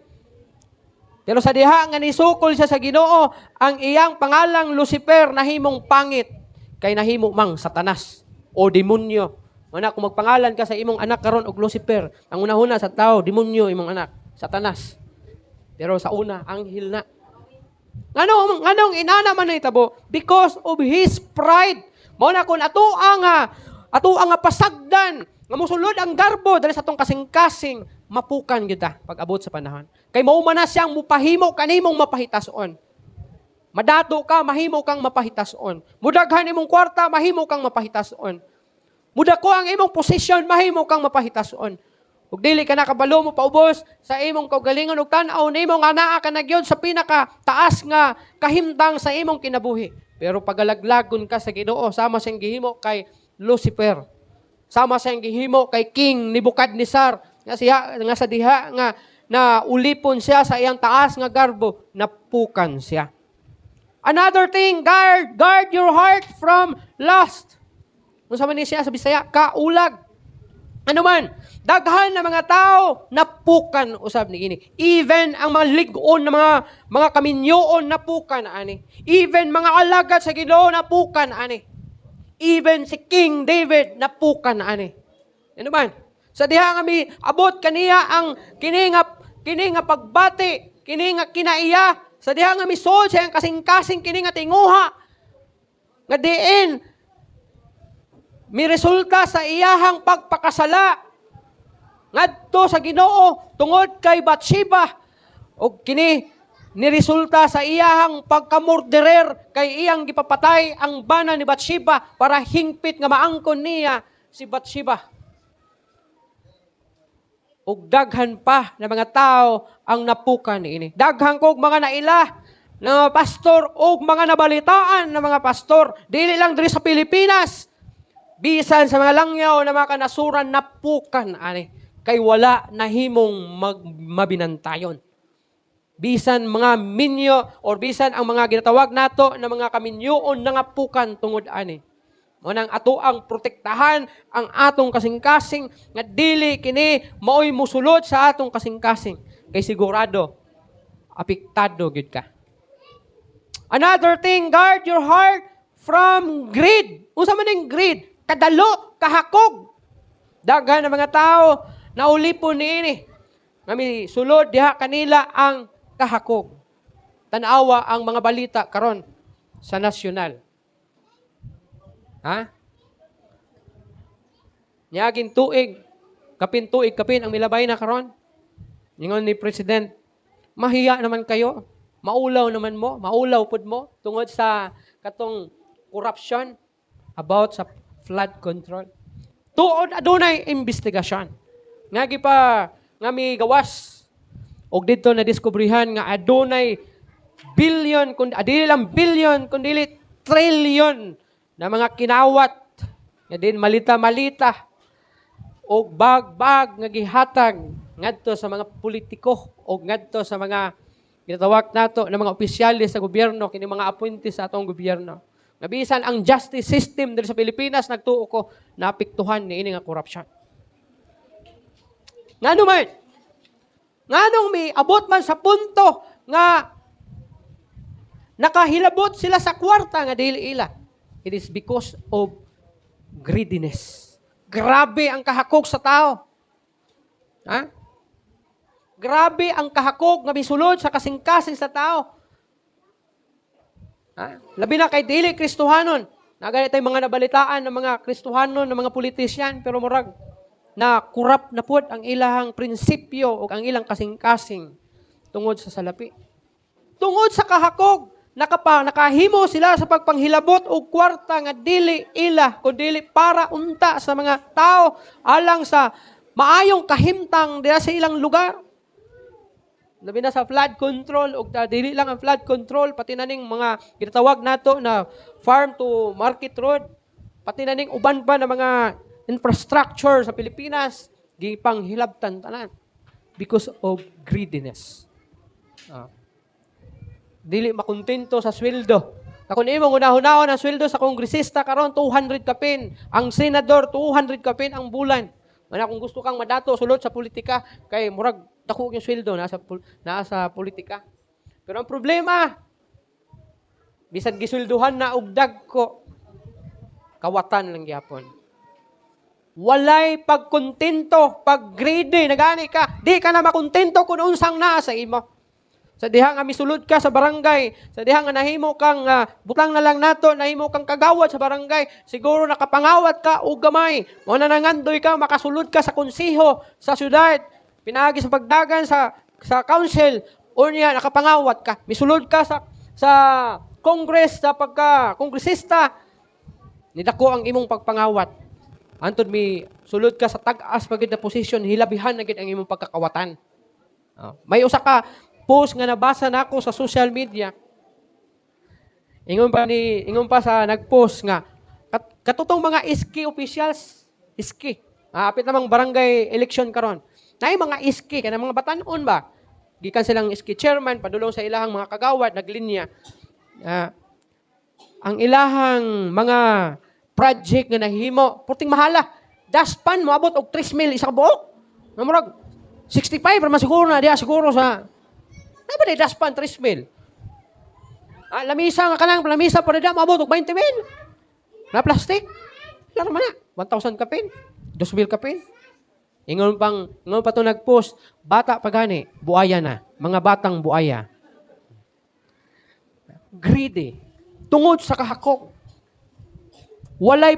Pero sa diha nga nisukol siya sa Ginoo, ang iyang pangalang Lucifer nahimong pangit, kay nahimo mang Satanas o demonyo. Mana kung magpangalan ka sa imong anak karon og Lucifer, ang unahuna sa tao, demonyo imong anak, Satanas. Pero sa una, anghel na. Nganong inana man na itabo? Because of his pride. Mao na kung ato ang pasagdan, nga musulod ang garbo dali sa atong kasing-kasing, mapukan kita pag abot sa panahon. Kay mao man na siyang mupahimo kanimong mapahitason. Madato ka, mahimo kang mapahitason. Mudaghan imong kwarta, mahimo kang mapahitason. Mudako ang imong posisyon, mahimo kang mapahitason. Ug dili ka nakabalo mo paubos sa imong kaugalingon ug tan-aw nimo nga naa ka na gyud sa pinaka taas nga kahimtang sa imong kinabuhi. Pero pagalaglagon ka sa Ginoo, sama siyang gihimo kay Lucifer. Sama siyang gihimo kay King Nebukadnezar nga sa diha nga na ulipon siya sa iyang taas nga garbo, napukan siya. Another thing, guard your heart from lust. Kung sa man siya sa Bisaya, kaulag. Ano man, daghan na mga tao napukan usab ni ini. Even ang mga ligon na mga kaminyoon napukan ani. Even mga alagad sa Ginoo napukan ani. Even si King David napukan ani. Ano man? Sa diha nga mi abot kaniya ang kini nga pagbati, kini nga kinaiya. Sa diha nga mi soul siya ang kasing-kasing kini nga tinguha. Nga diin mi resulta sa iyahang pagpakasala ngadto sa Ginoo tungod kay Bathsheba og kini niresulta sa iyahang pagkamurderer kay iyang gipapatay ang bana ni Bathsheba para hingpit nga maangkon niya si Bathsheba. Og daghan pa na mga tao ang napukan niini. Daghan kog mga naila na mga pastor og mga nabalitaan na mga pastor dili lang diri sa Pilipinas. Bisan sa mga langyaw na mga kanasuran napukan ani kay wala nahimong mabinantayon. Bisan mga minyo or bisan ang mga ginatawag nato na mga kaminyoon nangapukan tungod ani. Mo nang ato ang protektahan ang atong kasing-kasing nga dili kini maoy musulod sa atong kasing-kasing kay sigurado apektado gyud ka. Another thing, guard your heart from greed. Unsa man ning greed? Kadalo, kahakog. Daghan na mga tao na ulipon niini. Ngami sulod diha kanila ang kahakog. Tanawa ang mga balita karon sa nasyonal. Ha? Niyagin tuig, kapin ang milabay na karon. Ningon ni President, mahiya naman kayo. Maulaw naman mo, maulaw pud mo tungod sa katong corruption about sa flood control. Tuod adunay investigasyon. Nga nga mi gawas og didto na diskubrihan nga adunay billion dili lang billion kundi trillion na mga kinawat nga din malita-malita og bag-bag nga gihatag ngadto sa mga politiko og ngadto sa mga ginatawag nato na mga opisyalis sa gobyerno kini mga appointees sa atong gobyerno. Nabisan ang justice system dito sa Pilipinas, nagtuo ko, naapektuhan ni ini nga korupsyon. Nganong may abot man sa punto nga nakahilabot sila sa kwarta nga dili ila. It is because of greediness. Grabe ang kahakog sa tao. Ha? Grabe ang kahakog nga misulod sa kasing-kasing sa tao. Ha? Labi na kay dili Kristohanon. Nagaya tay mga nabalitaan ng mga Kristohanon, ng mga politisyan, pero murag na kurap na pud ang ilahang prinsipyo o ang ilang kasing-kasing tungod sa salapi. Tungod sa kahakog, nakahimo sila sa pagpanghilabot og kwarta nga dili ila kundi para unta sa mga tao alang sa maayong kahimtang diha sa ilang lugar. Labi na sa flood control, o dili lang ang flood control, pati na ning mga ginatawag nato na farm to market road, pati na ning uban pa na mga infrastructure sa Pilipinas, gipanghilabtan tanan because of greediness. Dili makontento sa sweldo, Kung imong unahunahon ang sweldo sa kongresista karon 200 kapin, ang senador 200 kapin ang bulan. Mana kung gusto kang madato sulod sa politika kay murag dako yung sweldo nasa politika. Pero ang problema, bisan gisweldohan na og dagko, kawatan lang gyapon. Walay pagkontento, pag greedy, nagani ka, di ka na makontento kung unsang naa sa imo. Sa diha nga misulod ka sa barangay, sa diha nga nahimo kang butang na lang nato, nahimo kang kagawad sa barangay, siguro nakapangawat ka og gamay. Mao na nangandoy ka, makasulod ka sa konseho, sa syudad, pinaagi sa pagdagan sa council, unya nakapangawat ka. Misulod ka sa Congress, sa pagka-kongresista, nidako ang imong pagpangawat. Antod mi sulod ka sa tag-as pagid na posisyon, hilabihan na gid ang imong pagkakawatan. May usa ka post nga nabasa nako sa social media. Ingon pa sa nagpost nga katutong mga iski officials, iski. Apit namang barangay election karon. Nay mga iski kana mga batan-on ba? Gikan silang iski chairman padulong sa ilahang mga kagawad naglinya. Ang ilahang mga project nga nahimo, puting mahala. Daspan moabot og 3,000 isa ka buok. Namurag 65 para masiguro na diya siguro sa ba di daspan 3,000? Lamisa nga kanang lamisa pa rin maabot og 20,000. Na plastic. Laro man na 1,000 kapin, 2,000 kapin. Ingon pa to nagpost, bata pa gani, buaya na. Mga batang buaya. Greedy. Tungod sa kahakok. Walay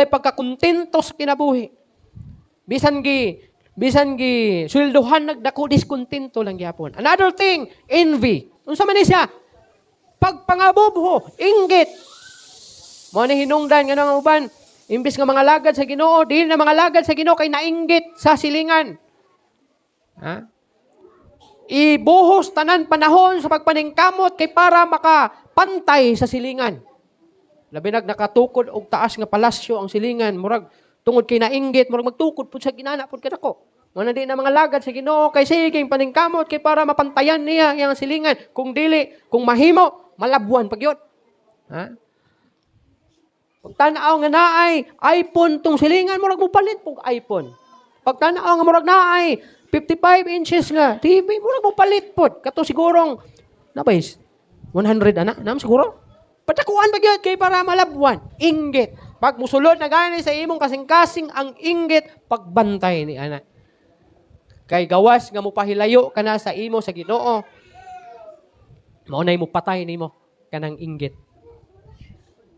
pagkakontento sa kinabuhi. Bisan gi sweldohan nagdako diskontento lang gyapon. Another thing, envy. Unsa man ni siya? Pagpangabobho, inggit. Mo ni hinungdan nga nga uban, imbis nga mga lagad sa Ginoo, dili na mga lagad sa Ginoo kay nainggit sa silingan. Ibuhos tanan panahon sa pagpaningkamot kay para makapantay sa silingan. Labi nakatukod og taas nga palasyo ang silingan, murag tungod kay nainggit, murag magtukod pud sa ginana pud kadako. Wala di na mga lagad sa Ginoo kay sige paningkamot kay para mapantayan niya ang silingan. Kung dili, kung mahimo, malabuan pagyod. Pag tanaw nga naay iPhone tong silingan, murag mo palit pug iPhone. Pag tanaw nga murag naay 55 inches nga TV, murag mo palit pod. Kato sigurong nabais 100 ana, nam siguro. Patakuan pagyod kay para malabuan. Inggit. Pag musulod na gani sa imong kasing-kasing ang inggit, pagbantay ni ana. Kay gawas nga mupahilayo ka na sa imo sa Ginoo. Mao nay mo patay nimo kanang inggit.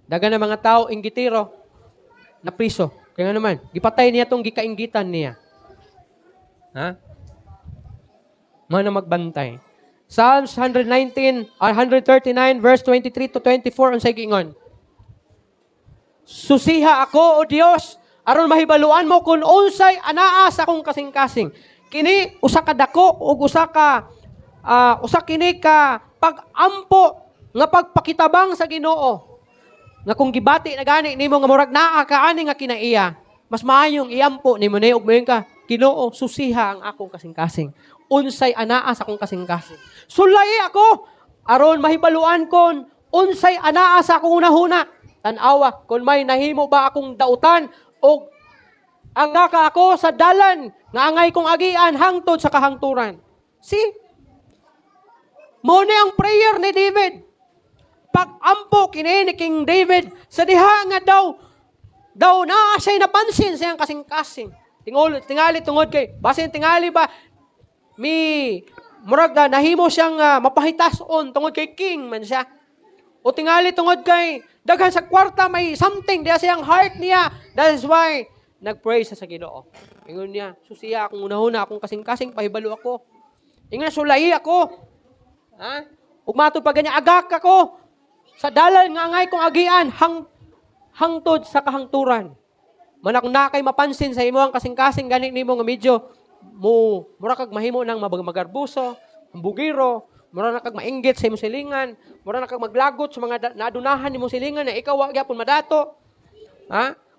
Dagan na mga tao inggitero na priso. Kaya naman, gipatay niya tong gikainggitan niya. Mao na magbantay. Psalms 139 verse 23 to 24 unsay giingon? Susiha ako, O Dios, aron mahibaluan mo kung unsay anaa sa akong kasing-kasing. Kini usa ka dako ug usa kini ka pag-ampo nga pagpakitabang sa Ginoo. Nga kung gibati na gani nimo nga murag naa ka ani nga kinaiya, mas maayong iampo nimo ni ug moyon ka, Ginoo, susiha ang akong kasing-kasing. Unsay anaa sa akong kasing-kasing. Sulay ako aron mahibaluan kon unsay anaa sa akong unahuna. Tan-awa kun may nahimo ba akong dautan o aga ka ako sa dalan nga angay kong agian hangtod sa kahangturan. See? Mo ni ang prayer ni David. Pag-ampo kini ni King David sa diha nga daw naa siya napansin sa iyang kasing-kasing. Tingali tungod kay basin tingali ba murag na nahimo siyang mapahitason tungod kay king man siya. O tingali tungod kay daghan sa kwarta may something diya siyang heart niya. That is why nagpray sa Ginoo. Ingon niya, susiya akong unahuna akong kasing-kasing pahibalo ako. Ingon na sulay ako. Ug matud pa ganya agak ako sa dalan nga angay kong agian hangtod sa kahangturan. Man akong nakay mapansin sa imo ang kasing-kasing gani nimo nga medyo mura kag mahimo nang magarbuso, bugiro, mura na kag mainggit sa imong silingan, mura na kag maglagot sa mga naadunahan nimong silingan na ikaw wa gyapon madato.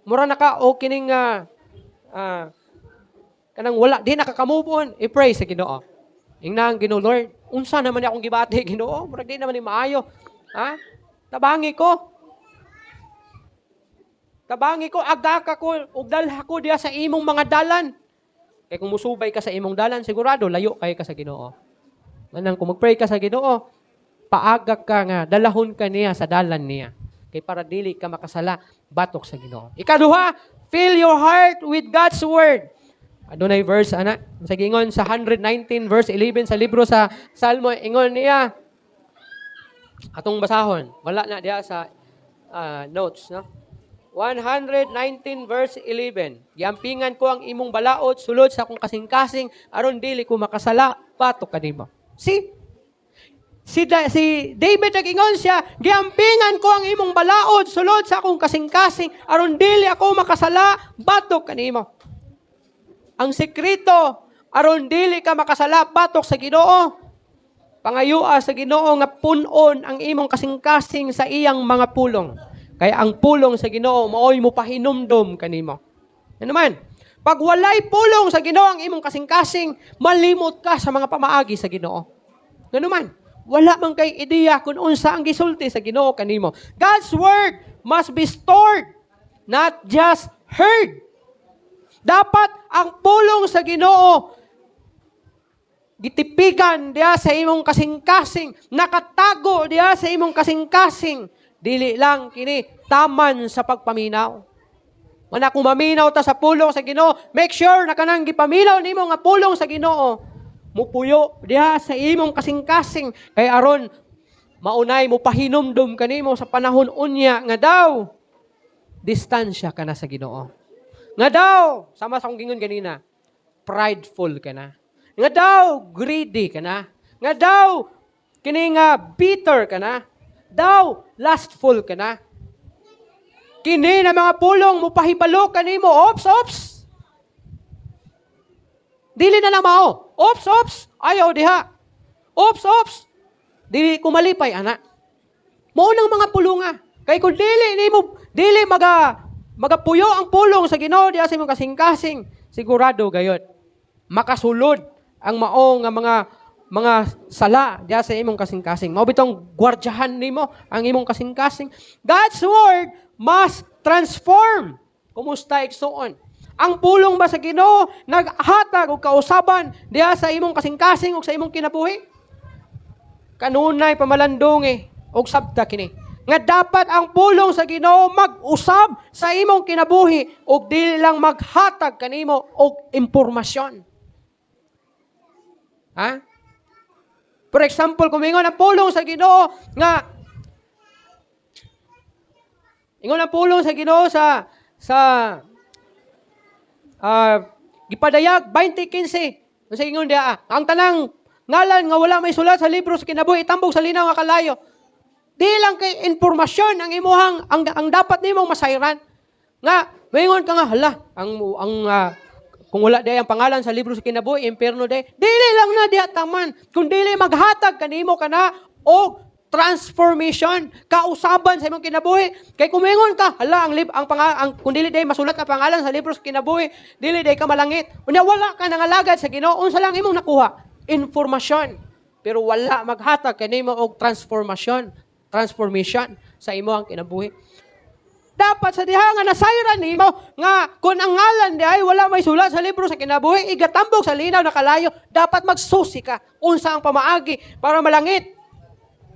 Mura na ka o kining kanang wala di nakakamove on, i-pray sa Ginoo. Ingna ang Ginoo, Lord, unsa naman akong gibati Ginoo? Murag di naman ni maayo. Tabangi ko. Tabangi ko, agdaka ko, ug dalha ko diya sa imong mga dalan. Kaya kung musubay ka sa imong dalan, sigurado, layo kayo ka sa Ginoo. Manang kung mag-pray ka sa Ginoo, paagak ka nga, dalahon ka niya sa dalan niya. Kay para dili ka makasala, batok sa Ginoo. Ikaduha, fill your heart with God's Word. Adunay verse, ana. Sa gingon sa 119 verse 11 sa libro sa Salmo, ingon niya, atong basahon, wala na diya sa notes, no? 119 verse 11. Giampingan ko ang imong balaod sulod sa akong kasing-kasing aron dili ko makasala patok kanimo. Si David nagingon siya, giampingan ko ang imong balaod sulod sa akong kasing-kasing aron dili ako makasala batok kanimo. Ang sekreto aron dili ka makasala batok sa Ginoo. Pangayua sa Ginoo nga punon ang imong kasing-kasing sa iyang mga pulong. Kaya ang pulong sa Ginoo maoy mo pahinumdom kanimo. Ano man? Pag walay pulong sa Ginoo ang imong kasing-kasing, malimot ka sa mga pamaagi sa Ginoo. Ano man? Wala man kay ideya kung unsa ang gisulti sa Ginoo kanimo. God's word must be stored, not just heard. Dapat ang pulong sa Ginoo gitipigan diya sa imong kasing-kasing, nakatago diya sa imong kasing-kasing. Dili lang kini taman sa pagpaminaw. Wala kung maminaw ta sa pulong sa Ginoo, make sure na kanang gipaminaw nimo nga pulong sa Ginoo. Mupuyo diha sa imong kasing-kasing kay aron maunay mo pahinumdum kanimo sa panahon unya nga daw distansya ka na sa Ginoo. Nga daw, sama sa akong gingon kanina, prideful ka na. Nga daw, greedy ka na. Nga daw, kini nga bitter ka na. Daw, lustful ka na. Kini na mga pulong mo pahibalo kanimo, ops. Dili na lang mao. Ops. Ayaw diha. Ops. Dili kumalipay, ana. Maunang mga pulunga. Kay kung dili magapuyo ang pulong sa Ginoo diha sa imong kasing-kasing, sigurado gayud makasulod ang mao nga mga sala diha sa imong kasing-kasing. Mao bitong gwardyahan nimo ang imong kasing-kasing. God's word must transform. Kumusta igsuon? Ang pulong ba sa Ginoo naghatag og kausaban diha sa imong kasing-kasing ug sa imong kinabuhi? Kanunay pamalandong og sabta kini. Nga dapat ang pulong sa Ginoo mag-usab sa imong kinabuhi ug dili lang maghatag kanimo og impormasyon. Ha? For example, kung ingon ang pulong sa Ginoo nga ingon ang pulong sa Ginoo sa gipadayag 20:15. Sa ingon dia, ang tanang ngalan nga wala may sulat sa libro sa kinabuhi itambog sa linaw nga kalayo. Di lang kay informasyon ang imuhang ang dapat nimong masayran. Nga, maingon ka nga hala, kung wala day ang pangalan sa libro sa kinabuhi, impierno day. Dili lang na diha taman. Kung dili maghatag kanimo kana o transformation, kausaban sa imong kinabuhi. Kay kumingon ka, hala kung dili day masulat ang pangalan sa libro sa kinabuhi, dili day ka malangit. Unya wala ka nangalagad sa Ginoo, unsa lang imong nakuha? Informasyon. Pero wala maghatag kanimo og transformation sa imo ang kinabuhi. Dapat sa diha nga nasayran nimo nga kung ang ngalan di ay wala may sulat sa libro sa kinabuhi, igatambog sa linaw na kalayo, dapat magsusi ka unsa ang pamaagi para malangit.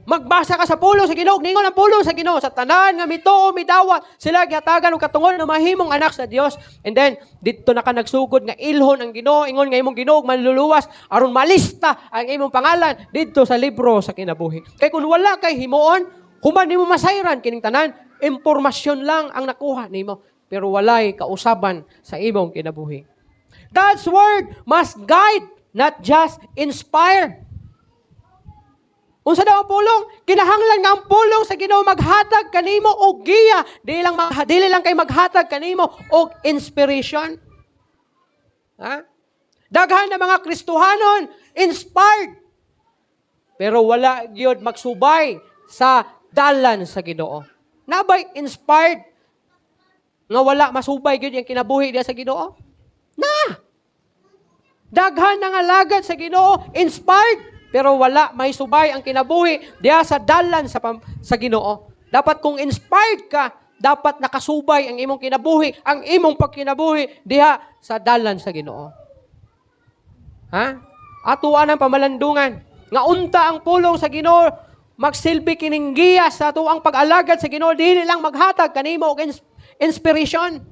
Magbasa ka sa pulong sa Ginoo, ningon ang pulong sa Ginoo sa tanan nga mituo midawat sila gihatagan og katungod na mahimong anak sa Dios. And then didto na ka nagsugod nga ilhon ang Ginoo, ingon nga imong Ginoo manluluwas aron malista ang imong pangalan didto sa libro sa kinabuhi. Kay kung wala kay himuon, human nimo masayran kining tanan, impormasyon lang ang nakuha nimo pero walay kausaban sa imong kinabuhi. God's word must guide, not just inspire. Unsa daw ang pulong? Kinahanglan nga ang pulong sa Ginoo maghatag kanimo og giya, dili lang kay maghatag kanimo og inspiration. Ha? Daghan na mga Kristohanon inspired pero wala gyud magsubay sa dalan sa Ginoo. Nabay inspired nga wala masubay gyud ang kinabuhi diha sa Ginoo? Na. Daghan na nga lagad sa Ginoo inspired pero wala may subay ang kinabuhi diha sa dalan sa Ginoo. Dapat kung inspired ka, dapat nakasubay ang imong kinabuhi, ang imong pagkinabuhi diha sa dalan sa Ginoo. Ha? Atuan ang pamalandungan. Nga unta ang pulong sa Ginoo, magsilbi kining giya sa atuang pag-alagad sa Ginoo, dili lang maghatag kanimo og inspiration.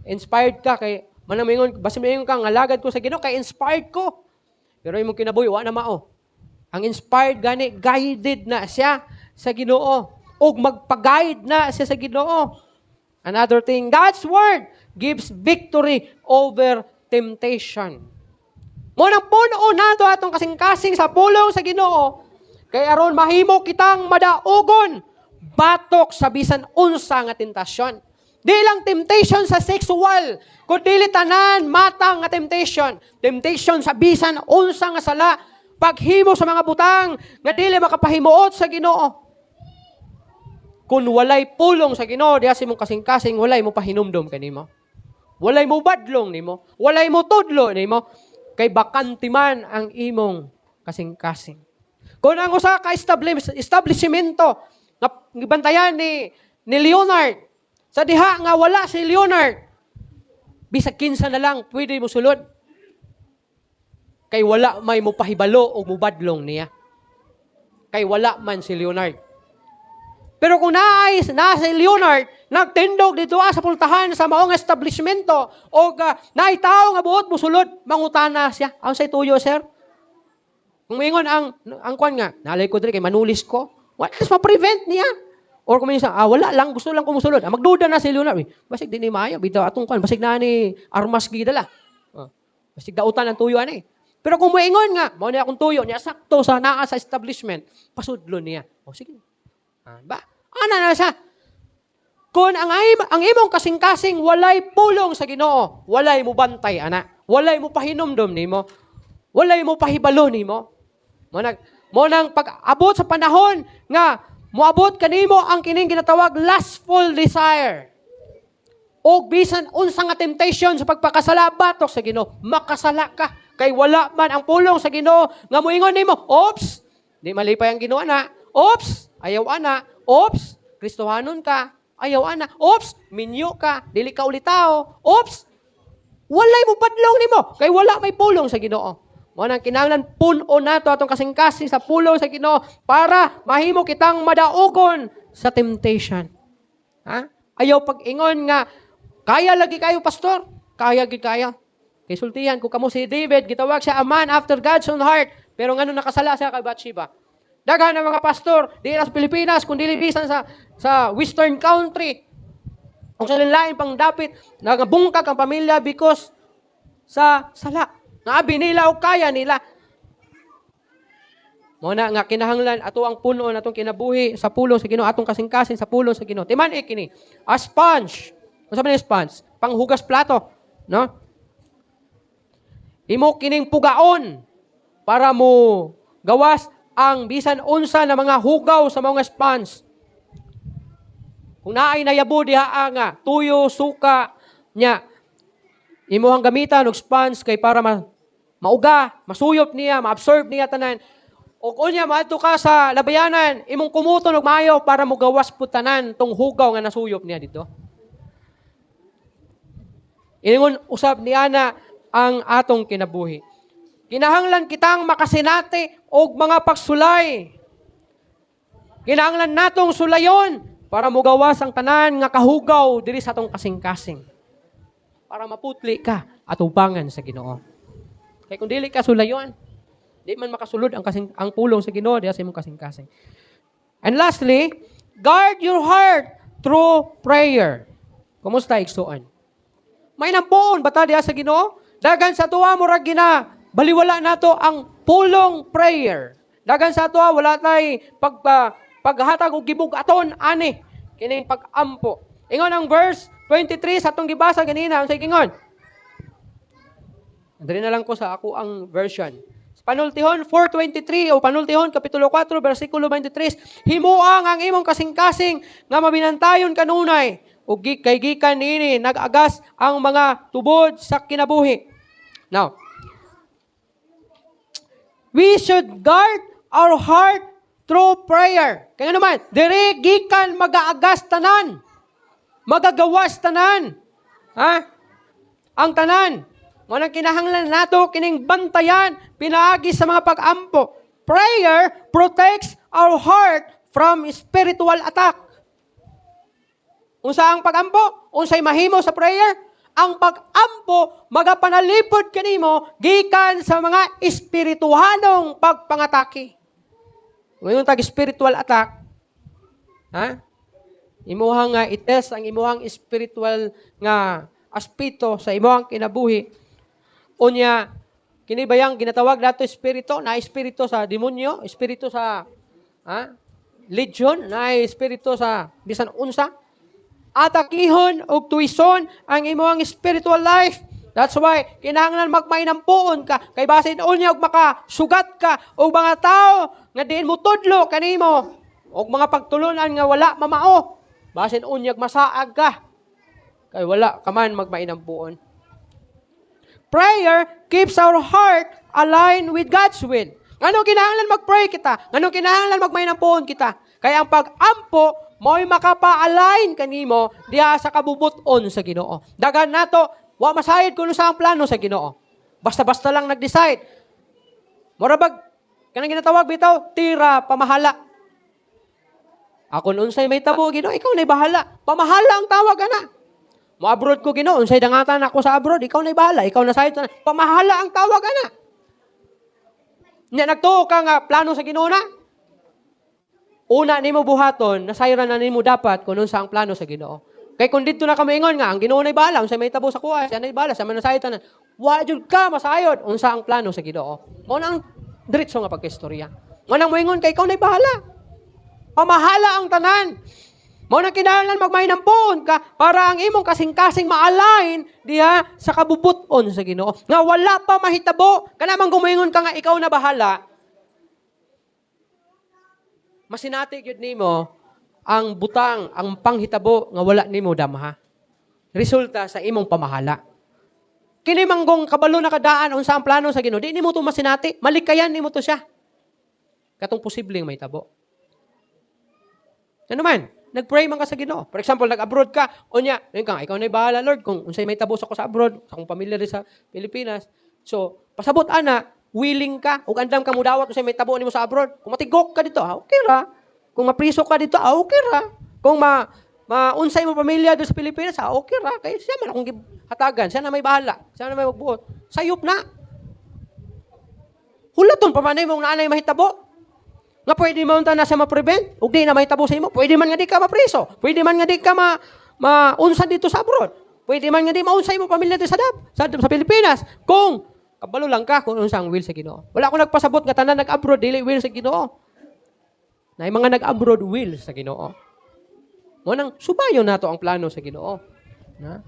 Inspired ka kay manamingon, basta mingon ka alagad ko sa Ginoo kay inspired ko. Pero imong kinabuhi wa na mao. Ang inspired gani guided na siya sa Ginoo ug magpa-guide na siya sa Ginoo. Another thing, God's word gives victory over temptation. Mo nang puno nato atong kasing-kasing sa pulong sa Ginoo kay aron mahimo kitang madaugon batok sa bisan unsa nga tentasyon. Di lang temptation sa sexual, kundi tanan matang nga temptation. Temptation sa bisan unsa nga sala, paghimo sa mga butang nga dili makapahimuot sa Ginoo. Kung walay pulong sa Ginoo diha sa imong kasing-kasing, walay mo pahinumdom kanimo. Walay mo badlong nimo, walay mo tudlo nimo, kay bakante man ang imong kasing-kasing. Kung ang usa ka establishmento nga gibantayan ni Leonard, sa diha nga wala si Leonard, bisag kinsa na lang pwede mo sulod. Kay wala may mo pahibalo o mo badlong niya. Kay wala man si Leonard. Pero kung na si Leonard, nagtindog dito sa pultahan sa maong establishmento, o naitaw nga buot mo sulod, mangutana siya. Ang say tuyo, sir? Kung mingon ang kwan nga, nalay ko diri kay manulis ko, what is ma-prevent niya? Or kung minsan, wala lang, gusto lang ko musulod. Magduda na si Leonard. Basig din ni Maya, bitaw atong kwan, basig na ni armas gidala. Basig dautan ang tuyo ani. Pero kung moingon nga, mao niya akong tuyo niya sakto sa naa sa establishment, pasudlo niya. O sige. Ana na siya. Kung ang imong kasing-kasing walay pulong sa Ginoo, walay mo bantay ana. Walay mo pahinumdom nimo. Walay mo pahibalo nimo. Mo nang pag-abot sa panahon nga moabot kanimo ang kining ginatawag lustful desire. O bisan unsa nga temptation sa pagpakasala batok sa Ginoo, makasala ka kay wala man ang pulong sa Ginoo nga moingon nimo, oops, di malipay ang Ginoo na. Oops, ayaw ana. Oops, Kristohanon ka. Ayaw ana. Oops, minyo ka. Dili ka ulitao. Oops, walay mo padlong nimo kay wala may pulong sa Ginoo. Mo nang kinahanglan puno nato atong kasing-kasing sa pulong sa Ginoo para mahimo kitang madaugon sa temptation. Ha? Ayaw pag-ingon nga kaya lagi kayo pastor. Kaya gid kaya. Kay sultihan ko kamo si David, gitawag siya a man after God's own heart. Pero ngano nakasala siya kay Bathsheba? Daghan ng mga pastor, di na sa Pilipinas, kundi bisan sa western country. Kung sa lain pang dapit, nagabungkag ang pamilya because sa sala. Naabi nila o kaya nila. Muna nga kinahanglan ato ang puno atong kinabuhi sa pulong sa Ginoo, atong kasing-kasing sa pulong sa Ginoo. Timan kini, a sponge. Ano sabi ni sponge? Panghugas plato, no? Imo kining pugaon para mo gawas ang bisan unsa na mga hugaw sa mga sponge. Kung naay nayabo diha nga tuyo, suka nya, imuhang gamitan og sponge kay para mauga, masuyop niya, ma-absorb niya tanan. O kunya maadto ka sa labayanan, imong kumuton og maayo para mo gawas pud tanan tong hugaw nga nasuyop niya dito. Ingon usab niya na ang atong kinabuhi. Kinahanglan kitang makasinati og mga pagsulay. Kinahanglan natong sulayon para mugawas ang tanan nga kahugaw diri sa atong kasing-kasing. Para maputli ka at ubangan sa Ginoo. Kay kung dili ka sulayon, di man makasulod ang pulong sa Ginoo diha sa imong kasing-kasing. And lastly, guard your heart through prayer. Kumusta igsuon? May nampuon bata diha sa Ginoo? Dagan sa tuwa mo ra gina baliwala nato ang pulong prayer. Dagan sa ato wala tay paghatag og gibug-aton ani kining pag-ampo. Ingon ang verse 23 sa atong gibasa ganina, unsay ingon? Andali na lang ko sa ako ang version. Panultihon 4:23 o Panultihon kapitulo 4 bersikulo 23, himuang ang imong kasing-kasing nga mabinantayon kanunay ug kay gikan niini nag-agas ang mga tubod sa kinabuhi. Now, we should guard our heart through prayer. Kaya naman, diri gikan magaagas tanan. Magagawas tanan. Ha? Ang tanan. Manang kinahanglan nato kining bantayan, pinaagi sa mga pag-ampo. Prayer protects our heart from spiritual attack. Unsa ang pag-ampo? Unsay mahimo sa prayer? Ang pag-ampo magapanalipod kanimo gikan sa mga espirituhanong pagpangatake. Ngayon tag spiritual attack. Ha? Imuhang nga itest ang imuhang spiritual nga aspeto sa imuhang kinabuhi. Unya kini bayang ginatawag nato espiritu, na espiritu sa demonyo, espiritu sa legion, na espiritu sa bisan unsa. Atakihon o tuison ang imong spiritual life. That's why, kinahanglan magmainampuon ka, kay basin unya og makasugat ka, o mga tao, nga diin mo tudlo kanimo, o mga pagtulunan nga wala mamao, basin unyag masaag ka, kay wala ka man magmainampuon. Prayer keeps our heart aligned with God's will. Anong kinahanglan mag-pray kita? Anong kinahanglan magmainampuon kita? Kaya ang pag-ampo, mo'y makapa-align kanimo diha sa kabubuton sa Ginoo. Dagan nato, wa masayod kuno sa ang plano sa Ginoo. Basta-basta lang nag-decide. Murabag, kanang ginatawag bitaw, tira, pamahala. Ako unsay may tabo, Ginoo, ikaw na'y bahala. Pamahala ang tawag ana. Mo-abroad ko, Ginoo, unsay dangatan ako sa abroad, ikaw na'y bahala, ikaw na sayod. Pamahala ang tawag ana. Nya nagtuo ka nga plano sa Ginoo na. Una nimo buhaton, nasayran na nimo dapat kung unsa ang plano sa Ginoo. Kay kung dito na ka maingon nga, ang Ginoo na'y bahala, unsay may tabo sa kuha, siya na'y bahala, sa manasayod tanan. Wa jud ka masayod unsa ang plano sa Ginoo. Mao na ang diretso nga pagkaistorya. Mo nang moingon kay ikaw na'y bahala. Pamahala ang tanan. Mao na kinahanglan magmahinampuon ka para ang imong kasing-kasing ma-align diha sa kabubuton sa Ginoo. Nga wala pa mahitabo, kanamang gumingon ka nga ikaw na bahala. Masinati gyud nimo ang butang, ang panghitabo nga wala nimo damha. Resulta sa imong pamahala. Kini manggong kabalo na kadaan unsa ang plano sa Ginoo, di nimo to masinati, malikayan nimo to siya. Katong posibleng may tabo. Ano man, nagpray man ka sa Ginoo. For example, nag-abroad ka, unya, ikaw na'y bahala, Lord, kung unsay may tabo sa ko sa abroad, sa akong pamilya rin sa Pilipinas. So, pasabot ana, willing ka, ug andam ka mudawat unsay may tabo nimo sa abroad. Kung matigok ka dito, okay ra. Kung mapriso ka dito, okay ra. Kung unsay mo pamilya dito sa Pilipinas, okay ra. Kaya siya man akong hatagan, siya na may bahala, siya na may magbuot. Sayop na. Hulaton pa man imong naanay mahitabo. Nga pwede mo na siya ma-prevent, ug di na mahitabo sa imo. Pwede man nga di ka mapriso. Pwede man nga di ka maunsan dito sa abroad. Pwede man nga di maunsay mo pamilya dito sa Pilipinas. Kung kabalo lang ka kung unsa ang will sa Ginoo. Wala ko nagpasabot nga tanan nag-abroad dili will sa Ginoo. Na mga nag-abroad will sa Ginoo. Mo nang subayon nato ang plano sa Ginoo. Na?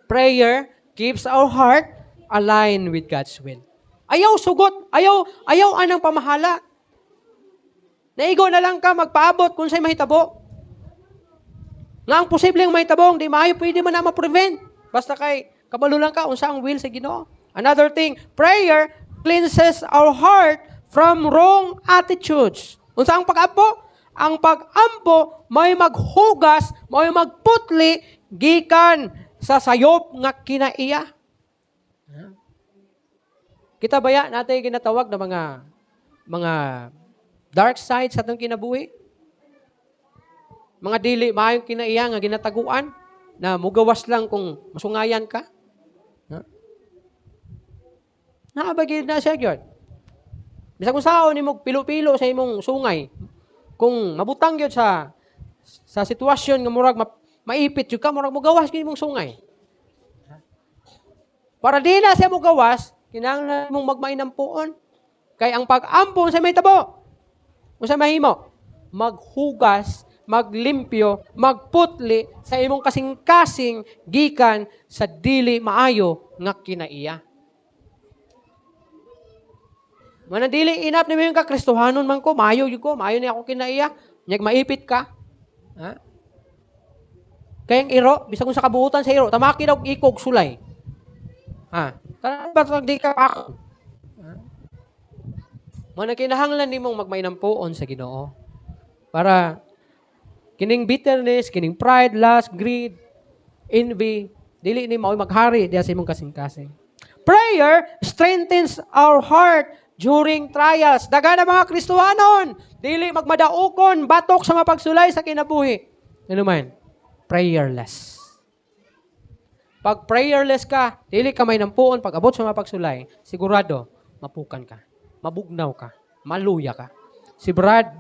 Prayer keeps our heart aligned with God's will. Ayaw sugot, ayaw anang pamahala. Naigo na lang ka magpaabot kung sa'y mahitabo. Nga ang posibleng mahitabong, di maayo pwede man na ma-prevent. Basta kay kabalo lang ka unsa ang will sa Ginoo. Another thing, prayer cleanses our heart from wrong attitudes. Unsa ang pag-ampo? Ang pag-ampo may maghugas, may magputli gikan sa sayop nga kinaiya. Kita baya natin ginatawag na mga dark sides sa atong kinabuhi? Mga dili maayong kinaiya nga ginataguan na mugawas lang kung masungayan ka? Naabagid na siya gyud. Bisag kung sao nimo pilo-pilo sa imong sungay, kung mabutang gyud sa sitwasyon nga murag maipit jud ka, murag mugawas gyud imong sungay. Para di na siya mugawas, kinahanglan mong magmainampuon. Kay ang pag-ampo sa may tabo, unsa mahimo? Maghugas, maglimpyo, magputli sa imong kasing-kasing gikan sa dili maayo nga kinaiya. Mana dili inap ni mga Kristohanon man ko, maayo yun ko, maayo ni ako kinaiya, nyag maipit ka. Ha? Kayang iro, bisag kung sa kabuutan sa iro, tamaki daw ikog sulay. Ha? Tara ba di ka ako? Mo na kinahanglan nimong magmainampuon sa Ginoo. Para kining bitterness, kining pride, lust, greed, envy, dili ni mao maghari diha sa imong kasing-kasing. Prayer strengthens our heart during trials. Daga na mga Kristohanon, dili magmadaukon, batok sa mapagsulay sa kinabuhi. Ano man? Prayerless. Pag prayerless ka, dili ka may nampuon, pag abot sa mapagsulay, sigurado, mapukan ka, mabugnaw ka, maluya ka. Si Brad,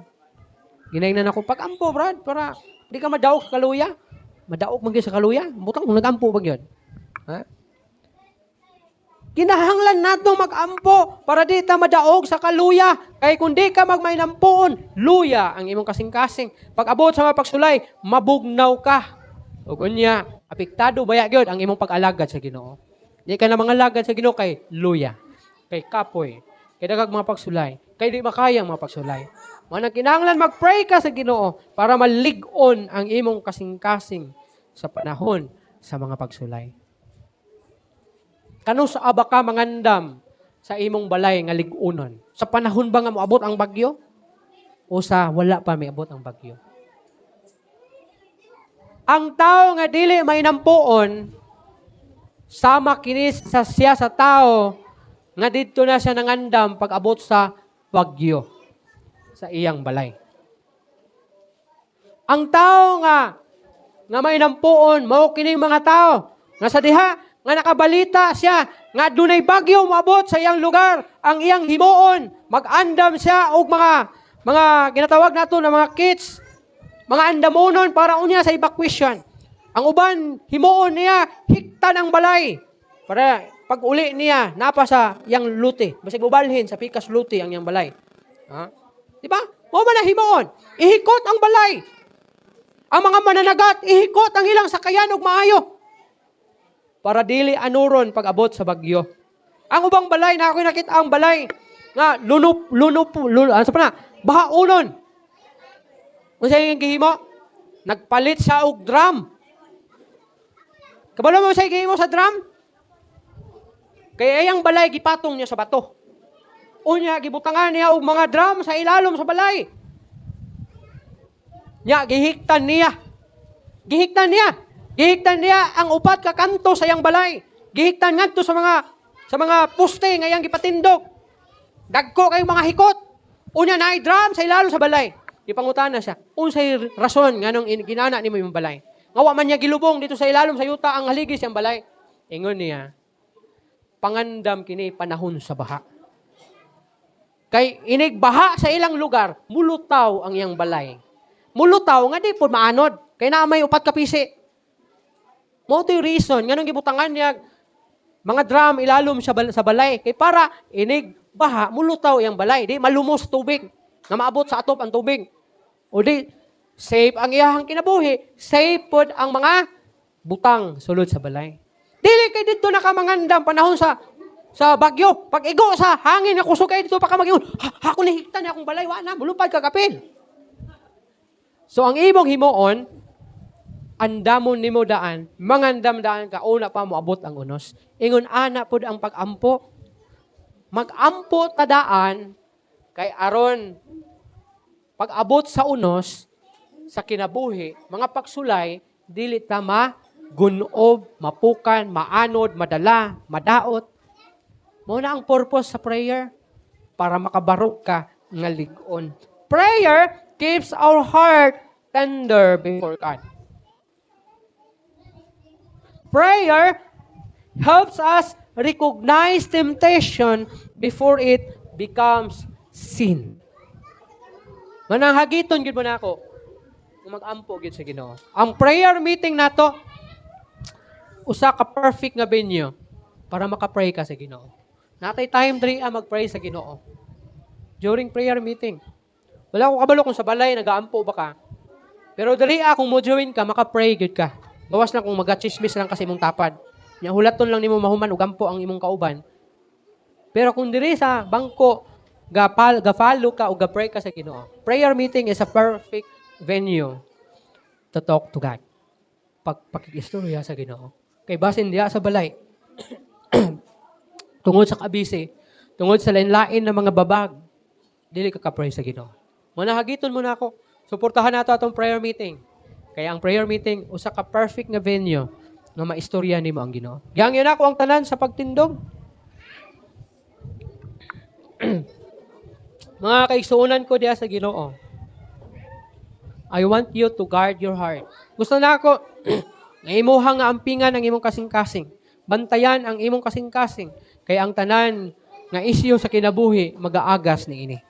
ginainan ako, pag-ampo, Brad, para di ka madaog sa kaluya. Madaog man gyud sa kaluya. Butang kung nag-ampo ba yun? Ha? Kinahanglan nato mag-ampo para di ta madaog sa kaluya. Kay kung di ka magmainampuon, luya ang imong kasing-kasing. Pag abot sa mapagsulay, mabugnaw ka. Ug unya, apektado baya gyud ang imong pag-alagad sa Ginoo. Di ka na mangalagad sa Ginoo kay luya, kay kapoy, kay dagag mga pagsulay, kay di makayang mga pagsulay. Manang kinahanglan mag-pray ka sa Ginoo para malig-on ang imong kasing-kasing sa panahon sa mga pagsulay. Kano sa aba ka mangandam sa imong balay nga lig-unon? Sa panahon ba nga moabot ang bagyo? O sa wala pa may abot ang bagyo? Ang tao nga dili may nampuon, sama kini sa siya sa tao nga didto na siya nangandam pag abot sa bagyo sa iyang balay. Ang tao nga may nampuon, mao kining mga tao nga sa diha nga nakabalita siya nga dunay bagyo moabot sa iyang lugar, ang iyang himuon, mag-andam siya og mga ginatawag nato na mga kits, mga andamonon para unya sa evacuation. Ang uban himuon niya hiktan ang balay para pag uli niya napa sa iyang luti, basig ubalhin sa pikas luti ang iyang balay. Ha? Di ba? Mo man na himuon, ihikot ang balay. Ang mga mananagat ihikot ang ilang sakayan og maayo para dili anuron pag abot sa bagyo. Ang ubang balay na ako nakita ang balay nga lunop ano sa pa na bahaunon. Unsa yung gihimo? Nagpalit sa og drum. Kabalo mo sa gihimo sa drum? Kaya ayang balay gipatong niya sa bato. Unya gibutangan niya og mga drum sa ilalom sa balay. Nya gihiktan niya. Gihiktan niya ang upat ka kanto sa iyang balay. Gihiktan ngadto sa mga poste nga iyang gipatindog. Dagko kay mga hikot. Unya naay drum sa ilalom sa balay. Ipangutana siya, unsay rason nganong ginana nimo imong balay? Nga wa man niya gilubong dito sa ilalom sa yuta ang haligis siyang balay. Ingon niya, pangandam kini panahon sa baha. Kay inig baha sa ilang lugar, mulutaw ang iyang balay. Mulutaw nga di pud maanod, kay naa may upat ka pisi. Mo to reason nganong gibutangan niya mga drum ilalom sa balay kay para inig baha mulutaw iyang balay, di malumos tubig. Na maabot sa atop ang tubig. O di, safe ang iyahang kinabuhi, safe pod ang mga butang sulod sa balay. Dili kay dito nakamangandam panahon sa bagyo. Pag igo sa hangin na kusog kay dito pa ka mag-ingon, ako nahiktan na akong balay, wala, mulupad ka kapil. So ang imong himuon, andamon nimo daan, mangandam daan ka, una pa moabot ang unos. Ingon ana pod ang pag-ampo. Mag-ampo ta daan, kay aron pag abot sa unos sa kinabuhi, mga pagsulay dili ta magunob, mapukan, maanod, madala, madaot. Mao na ang purpose sa prayer para makabarog ka nga lig-on. Prayer keeps our heart tender before God. Prayer helps us recognize temptation before it becomes sin. Manang hagiton gid mo nako mag-ampo gid sa Ginoo. Ang prayer meeting nato usa ka perfect nga venue para maka-pray ka sa Ginoo. Natay time diri mag-pray sa Ginoo. During prayer meeting. Wala ko kabalo kung sa balay nagaampo ba ka. Pero diri kung mo join ka maka-pray gid ka. Gawas na kung maga-chismis lang kasi imong tapad. Nya hulaton lang nimo mahuman ug ampo ang imong kauban. Pero kung diri sa bangko, ga-follow ka o ga-pray ka sa Ginoo. Prayer meeting is a perfect venue to talk to God. Pakikistorya sa Ginoo. Kay basin diya sa balay. Tungod sa kabisi, tungod sa lain-lain na mga babag, dili ka ka-pray sa Ginoo. Manahagiton mo na ako. Suportahan nato atong prayer meeting. Kaya ang prayer meeting, usa ka perfect nga venue nga maistorya nimo ang Ginoo. Gihangyo na ako ang tanan sa pagtindog. Mga kaigsuonan ko diya sa Ginoo. I want you to guard your heart. Gusto na ako nga imuhang nga ampingan ang imong kasing-kasing. Bantayan ang imong kasing-kasing. Kaya ang tanan nga issue sa kinabuhi mag-aagas niini.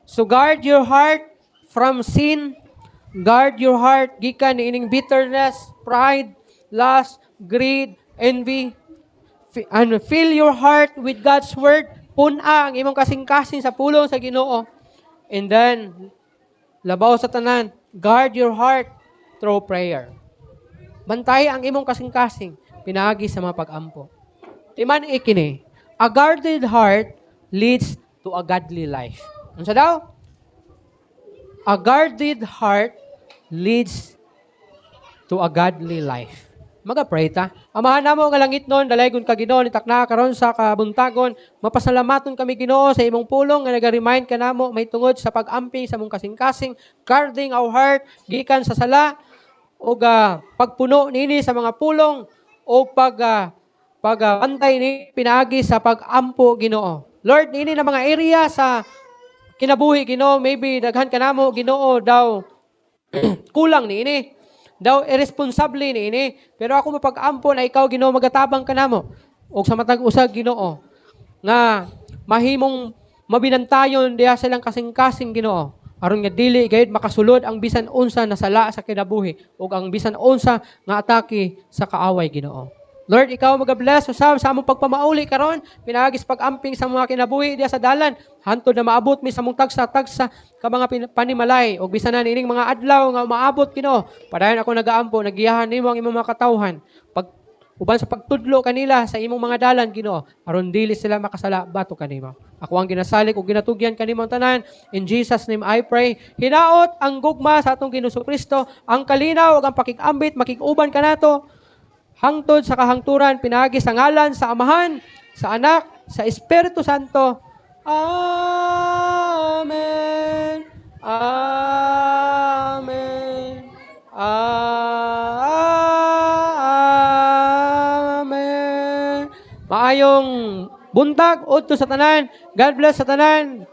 So guard your heart from sin. Guard your heart gikan niining bitterness, pride, lust, greed, envy. And fill your heart with God's word. Puna ang imong kasing-kasing sa pulong sa Ginoo. And then labaw sa tanan, guard your heart through prayer. Bantay ang imong kasing-kasing pinaagi sa mga pag-ampo. Timan ikini, a guarded heart leads to a godly life. Unsa daw? A guarded heart leads to a godly life. Maga-pray ta. Amahan namo nga langit nun, dalaygon ka Ginoo ni takna karon sa kabuntagon. Mapasalamaton kami Ginoo sa imong pulong nga naga-remind ka namo may tungod sa pag-amping sa mong kasing-kasing, guarding our heart gikan sa sala o pagpuno nini sa mga pulong o pag-antay ni pinaagi sa pag-ampo Ginoo. Lord, nini na mga area sa kinabuhi Ginoo, maybe daghan ka namo Ginoo daw kulang niini. Daw irresponsable niini. Pero ako mapag-ampo na ikaw Ginoo magatabang ka namo. O sa matag usag Ginoo nga mahimong mabinantayon diha silang kasing-kasing Ginoo. Aron nga dili gayud makasulod ang bisan unsa na sala sa kinabuhi ug ang bisan unsa nga atake sa kaaway Ginoo. Lord, ikaw mag-bless usab sa among pagpamauli karon pinaagis pag-amping sa mga kinabuhi diya sa dalan hantod na maabot mi sa mong tagsa-tagsa ka mga panimalay ug bisan na nining mga adlaw nga maabot Ginoo. Padayon ako nagaampo nagiyahan nimo ang imong mga katawhan pag uban sa pagtudlo kanila sa imong mga dalan Ginoo aron dili sila makasala bato kanimo. Ako ang ginasalik ug ginatugyan kanimo ang tanan. In Jesus name I pray. Hinaot ang gugma sa atong Ginoo Kristo, ang kalinaw ug ang pakig-ambit makig-uban kanato. Hangtod sa kahangturan, pinaagi sa ngalan, sa Amahan, sa Anak, sa Espiritu Santo. Amen. Amen. Amen. Maayong buntag, udto sa tanan. God bless sa tanan.